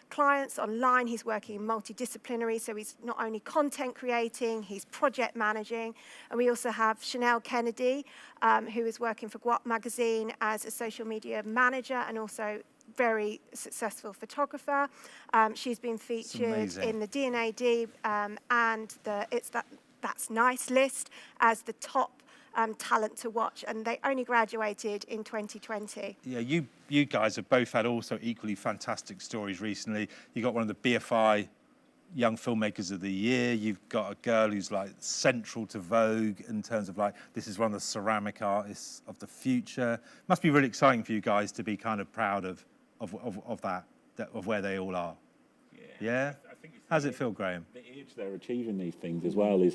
clients online. He's working multidisciplinary, so he's not only content creating, he's project managing. And we also have Chanel Kennedy, who is working for Guap magazine as a social media manager and also very successful photographer. She's been featured in the D&AD and That's Nice list as the top talent to watch, and they only graduated in 2020. Yeah, you guys have both had also equally fantastic stories recently. You got one of the BFI Young Filmmakers of the Year. You've got a girl who's like central to Vogue in terms of like, this is one of the ceramic artists of the future. Must be really exciting for you guys to be kind of proud of that, of where they all are. Yeah? I think How's it feel, Graham? The age they're achieving these things as well is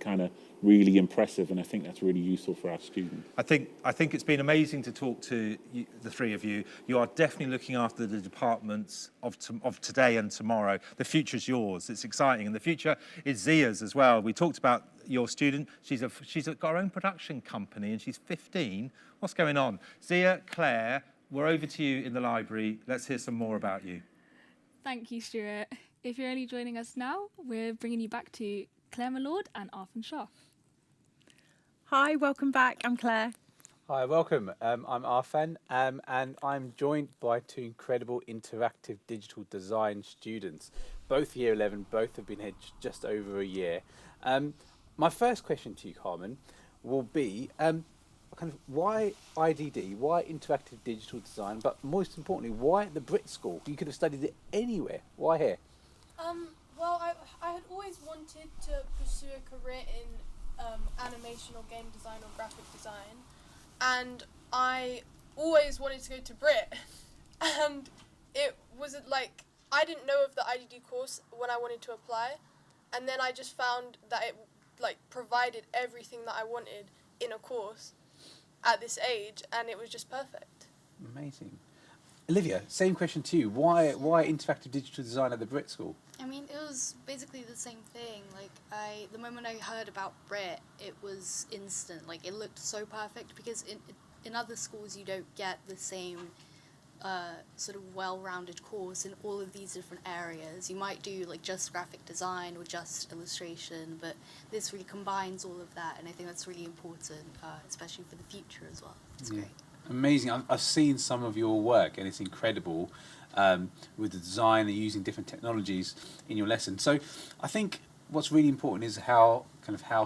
kind of really impressive, and I think that's really useful for our students. I think it's been amazing to talk to you, the three of you. You are definitely looking after the departments of today and tomorrow. The future's yours. It's exciting, and the future is Zia's as well. We talked about your student. She's got her own production company, and she's 15. What's going on? Zia, Claire, we're over to you in the library. Let's hear some more about you. Thank you, Stuart. If you're only joining us now, we're bringing you back to Claire Malord and Arfan Shah. Hi, welcome back. I'm Claire. Hi, welcome. I'm Arfan, and I'm joined by two incredible interactive digital design students. Both year 11, both have been here just over a year. My first question to you, Carmen, will be kind of why IDD, why interactive digital design, but most importantly, why at the BRIT School? You could have studied it anywhere. Why here? Well, I had always wanted to pursue a career in animation or game design or graphic design, and I always wanted to go to BRIT, and it was like, I didn't know of the IDD course when I wanted to apply, and then I just found that it like provided everything that I wanted in a course at this age, and it was just perfect. Amazing. Olivia, same question to you. Why interactive digital design at the BRIT School? I mean, it was basically the same thing. Like, the moment I heard about BRIT, it was instant. Like, it looked so perfect, because in other schools you don't get the same sort of well-rounded course in all of these different areas. You might do like just graphic design or just illustration, but this really combines all of that, and I think that's really important, especially for the future as well. It's great. Amazing. I've seen some of your work, and it's incredible with the design and using different technologies in your lesson. So I think what's really important is how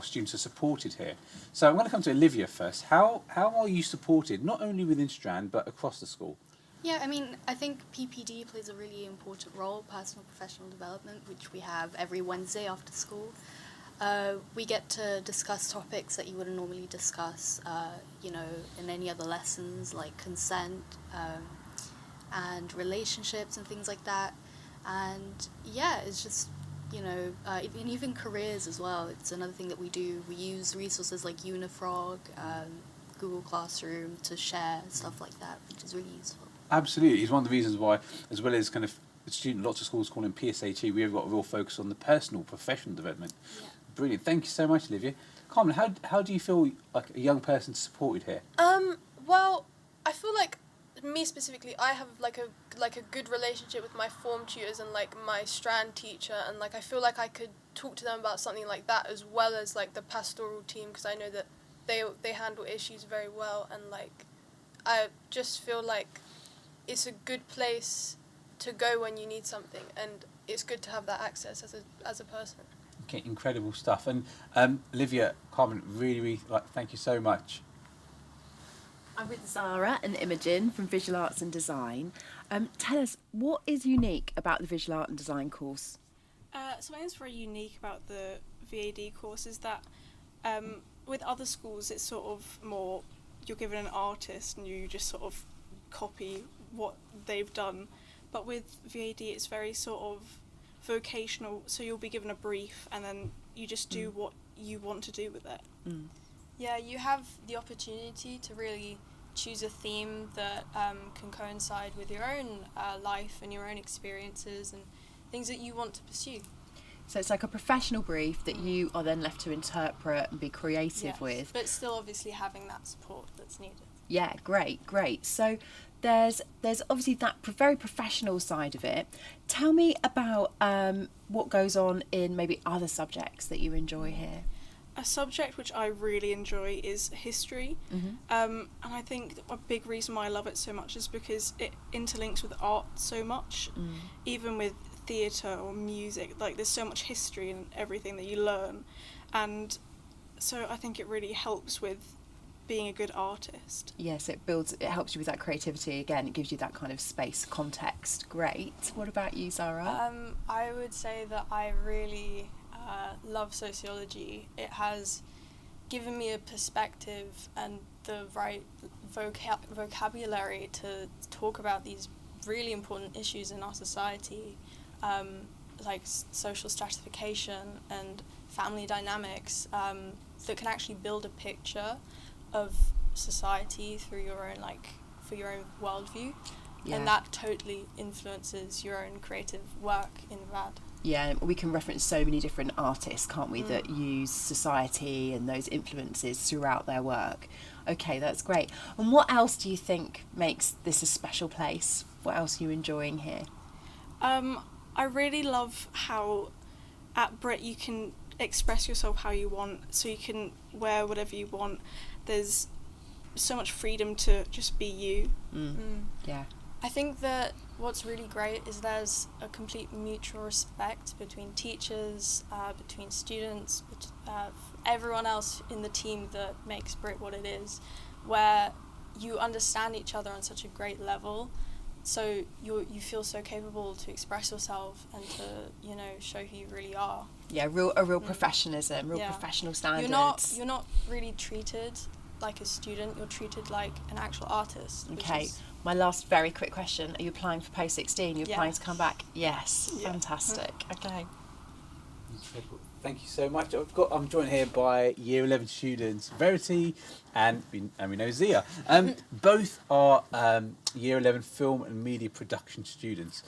students are supported here. So I'm going to come to Olivia first. How are you supported, not only within Strand, but across the school? Yeah, I mean, I think PPD plays a really important role, personal professional development, which we have every Wednesday after school. We get to discuss topics that you wouldn't normally discuss, in any other lessons, like consent and relationships and things like that. And yeah, it's just, and even careers as well. It's another thing that we do. We use resources like Unifrog, Google Classroom to share stuff like that, which is really useful. Absolutely. It's one of the reasons why, as well as kind of lots of schools call him PSHE, we have got a real focus on the personal, professional development. Yeah. Brilliant. Thank you so much, Olivia. Carmen, how do you feel like a young person supported here? Well, I feel like me specifically, I have like a good relationship with my form tutors and like my Strand teacher, and like I feel like I could talk to them about something like that, as well as like the pastoral team, because I know that they handle issues very well, and like I just feel like it's a good place to go when you need something, and it's good to have that access as a person. Okay, incredible stuff. And Olivia, Carmen, really, thank you so much. I'm with Zara and Imogen from Visual Arts and Design. Tell us, what is unique about the Visual Art and Design course? Something that's very unique about the VAD course is that with other schools it's sort of more, you're given an artist and you just sort of copy what they've done, but with VAD it's very sort of vocational, so you'll be given a brief and then you just do what you want to do with it. Yeah, you have the opportunity to really choose a theme that can coincide with your own life and your own experiences and things that you want to pursue. So it's like a professional brief that you are then left to interpret and be creative with. But still obviously having that support that's needed. Yeah, great. So there's obviously that very professional side of it. Tell me about what goes on in maybe other subjects that you enjoy here. A subject which I really enjoy is history, and I think a big reason why I love it so much is because it interlinks with art so much, even with theatre or music. Like, there's so much history in everything that you learn, and so I think it really helps with being a good artist. Yes, it helps you with that creativity. Again, it gives you that kind of space, context. Great. What about you, Zara? I would say that I really love sociology. It has given me a perspective and the right vocabulary to talk about these really important issues in our society, like social stratification and family dynamics, that can actually build a picture of society through your own, for your own worldview. Yeah. And that totally influences your own creative work in VAD. Yeah, we can reference so many different artists, can't we, that use society and those influences throughout their work. Okay, that's great. And what else do you think makes this a special place? What else are you enjoying here? I really love how at BRIT you can express yourself how you want, so you can wear whatever you want. There's so much freedom to just be you. Yeah. I think that what's really great is there's a complete mutual respect between teachers, between students, everyone else in the team that makes BRIT what it is, where you understand each other on such a great level, so you feel so capable to express yourself and to, you know, show who you really are. Yeah, a real professionalism, professional standards. You're not really treated like a student, you're treated like an actual artist. Okay, my last very quick question. Are you applying for post 16? You're applying to come back? Yes. Yeah. Fantastic. Okay. Thank you so much. I'm joined here by Year 11 students, Verity and we know Zia. Both are Year 11 film and media production students.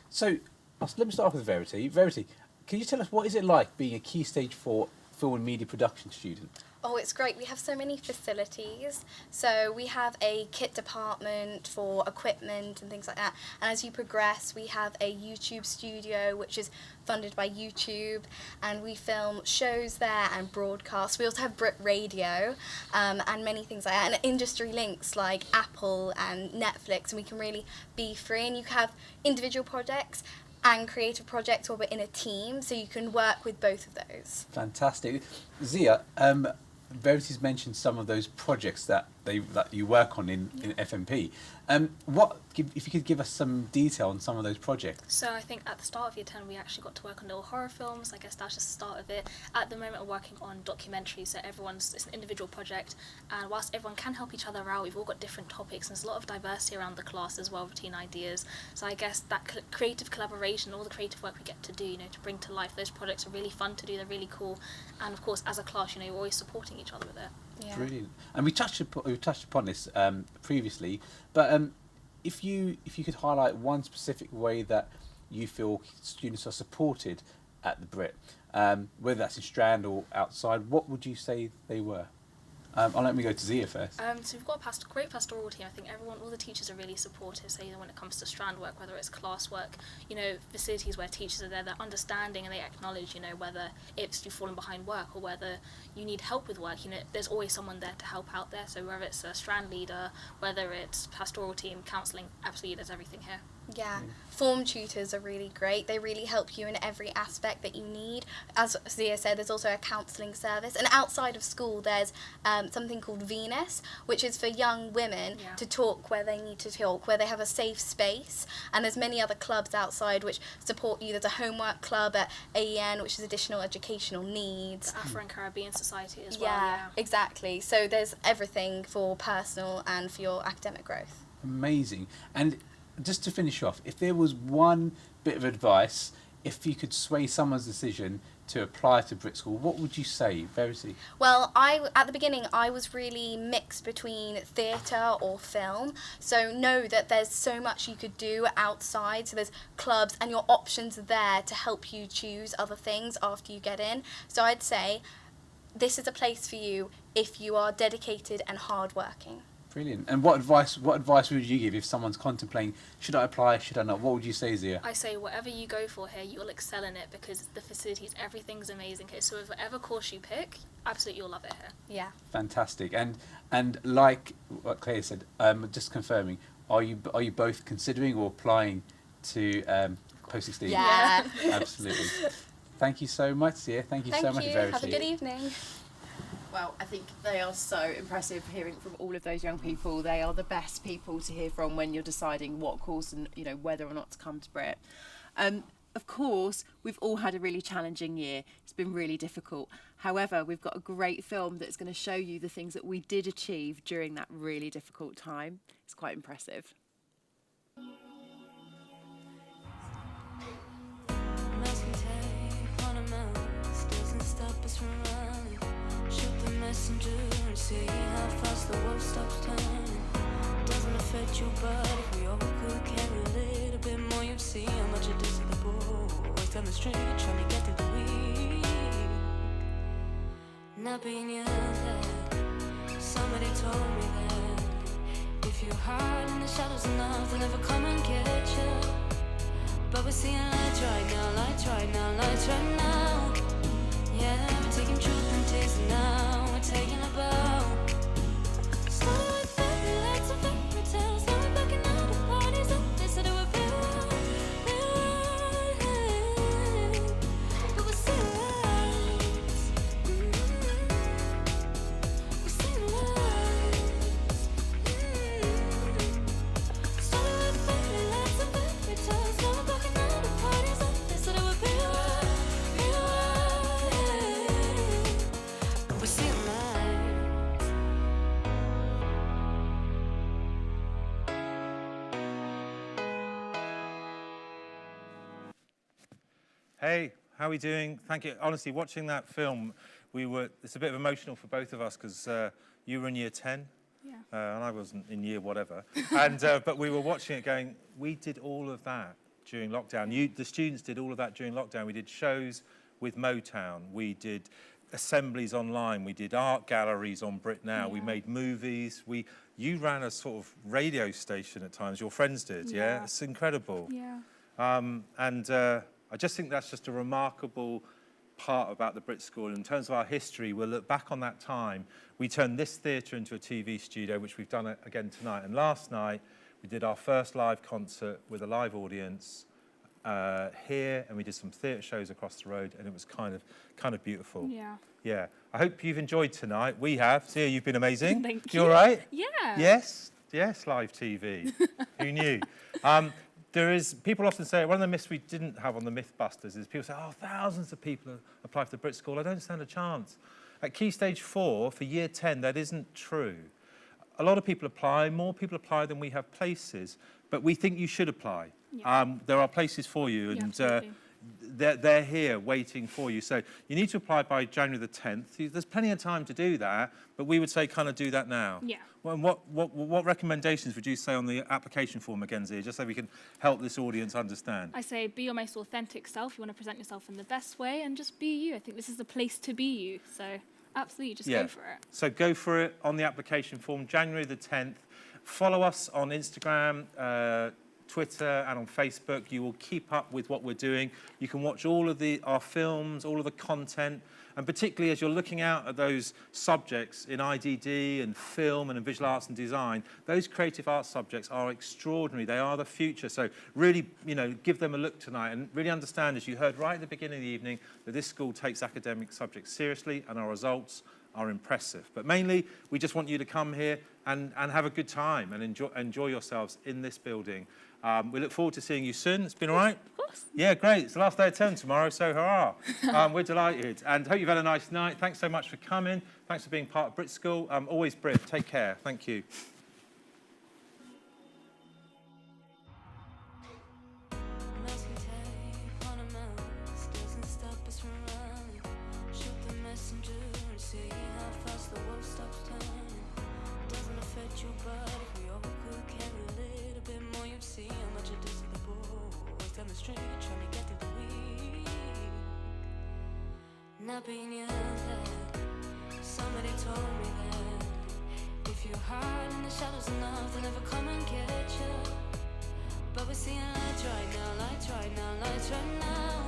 So let me start off with Verity. Verity, can you tell us what is it like being a Key Stage 4 film and media production student? Oh, it's great. We have so many facilities. So we have a kit department for equipment and things like that. And as you progress, we have a YouTube studio, which is funded by YouTube. And we film shows there and broadcast. We also have BRIT Radio and many things like that. And industry links like Apple and Netflix. And we can really be free. And you have individual projects and creative projects where we're in a team. So you can work with both of those. Fantastic. Zia, Verity's mentioned some of those projects that you work on in FMP. If you could give us some detail on some of those projects. So I think at the start of year 10 we actually got to work on little horror films. I guess that's just the start of it. At the moment we're working on documentaries, so it's an individual project, and whilst everyone can help each other out, we've all got different topics and there's a lot of diversity around the class as well between ideas. So I guess that creative collaboration, all the creative work we get to do, to bring to life those projects are really fun to do, they're really cool, and of course as a class, you're always supporting each other with it. Yeah. Brilliant. And we touched upon this previously, but if you could highlight one specific way that you feel students are supported at the BRIT, whether that's in Strand or outside, what would you say they were? I'll let me go to Zia first. So we've got a great pastoral team. I think all the teachers are really supportive. So when it comes to Strand work, whether it's classwork, facilities where teachers are there, they're understanding and they acknowledge, whether it's you've fallen behind work or whether you need help with work. There's always someone there to help out there. So whether it's a Strand leader, whether it's pastoral team, counselling, absolutely, there's everything here. Yeah, form tutors are really great. They really help you in every aspect that you need. As Zia said, there's also a counselling service. And outside of school, there's something called Venus, which is for young women to talk where they need to talk, where they have a safe space. And there's many other clubs outside which support you. There's a homework club at AEN, which is additional educational needs. The Afro and Caribbean Society as well. Yeah, exactly. So there's everything for personal and for your academic growth. Amazing. And just to finish off, if there was one bit of advice, if you could sway someone's decision to apply to BRIT School, what would you say, Verity? Well, at the beginning, I was really mixed between theatre or film. So know that there's so much you could do outside. So there's clubs and your options are there to help you choose other things after you get in. So I'd say this is a place for you if you are dedicated and hardworking. Brilliant. And what advice would you give if someone's contemplating, should I apply, should I not? What would you say, Zia? I say whatever you go for here, you'll excel in it because the facilities, everything's amazing here. So whatever course you pick, absolutely you'll love it here. Yeah. Fantastic. And like what Claire said, just confirming, are you both considering or applying to post-16? Yeah. Absolutely. Thank you so much, Zia. Thank you so much, Verity. Have a good evening. Well, I think they are so impressive hearing from all of those young people. They are the best people to hear from when you're deciding what course and whether or not to come to BRIT. Of course, we've all had a really challenging year. It's been really difficult. However, we've got a great film that's going to show you the things that we did achieve during that really difficult time. It's quite impressive. Messenger and see how fast the world stops turning. Doesn't affect you, but if we all could carry a little bit more, you'd see how much it is to the boys down the street trying to get through the week. Not being yelled at. Somebody told me that if you're hard in the shadows enough, they'll never come and get you. But we're seeing lights right now, lights right now, lights right now. Yeah, we're taking truth and taste now. Taking a bow. Started with fairy lights and fairy tales. Now we're backing out of parties that they said it would be right. But we're seeing lights. We're seeing lights. Started with fairy lights and fairy tales. Now we're backing out of parties that they said it would be right. We're seeing lights. Hey, how are we doing? Thank you. Honestly, watching that film, it's a bit emotional for both of us because you were in year 10 and I wasn't in year whatever. And but we were watching it going, we did all of that during lockdown. The students did all of that during lockdown. We did shows with Motown. We did assemblies online. We did art galleries on BRIT Now. We made movies. You ran a sort of radio station at times. Your friends did, yeah? It's incredible. Yeah. I just think that's just a remarkable part about the BRIT School. In terms of our history, we'll look back on that time. We turned this theatre into a TV studio, which we've done again tonight. And last night, we did our first live concert with a live audience here, and we did some theatre shows across the road, and it was kind of beautiful. Yeah. Yeah. I hope you've enjoyed tonight. We have. Sia, you've been amazing. Thank You you. all right? Yeah. Yes, live TV. Who knew? People often say, one of the myths we didn't have on the Mythbusters is people say, oh, thousands of people apply for the BRIT School. I don't stand a chance. At Key Stage 4, for year 10, that isn't true. A lot of people apply, more people apply than we have places, but we think you should apply. Yeah. There are places for you, and they're here waiting for you. So you need to apply by January the 10th. There's plenty of time to do that, but we would say kind of do that now. Yeah. Well, what recommendations would you say on the application form again, Zia, just so we can help this audience understand? I say be your most authentic self. You want to present yourself in the best way and just be you. I think this is the place to be you. So absolutely, just go for it. So go for it on the application form, January the 10th. Follow us on Instagram, Twitter and on Facebook. You will keep up with what we're doing. You can watch all of our films, all of the content, and particularly as you're looking out at those subjects in IDD and film and in visual arts and design, those creative arts subjects are extraordinary. They are the future. So really, give them a look tonight and really understand, as you heard right at the beginning of the evening, that this school takes academic subjects seriously and our results are impressive. But mainly, we just want you to come here and have a good time and enjoy yourselves in this building. We look forward to seeing you soon. It's been all right? Of course. Yeah, great. It's the last day of term tomorrow, so hurrah. We're delighted. And hope you've had a nice night. Thanks so much for coming. Thanks for being part of BRIT School. Always BRIT. Take care. Thank you. Not being yelled at. Somebody told me that if you're you're hard in the shadows enough, they'll never come and get you. But we're seeing lights right now, lights right now, lights right now.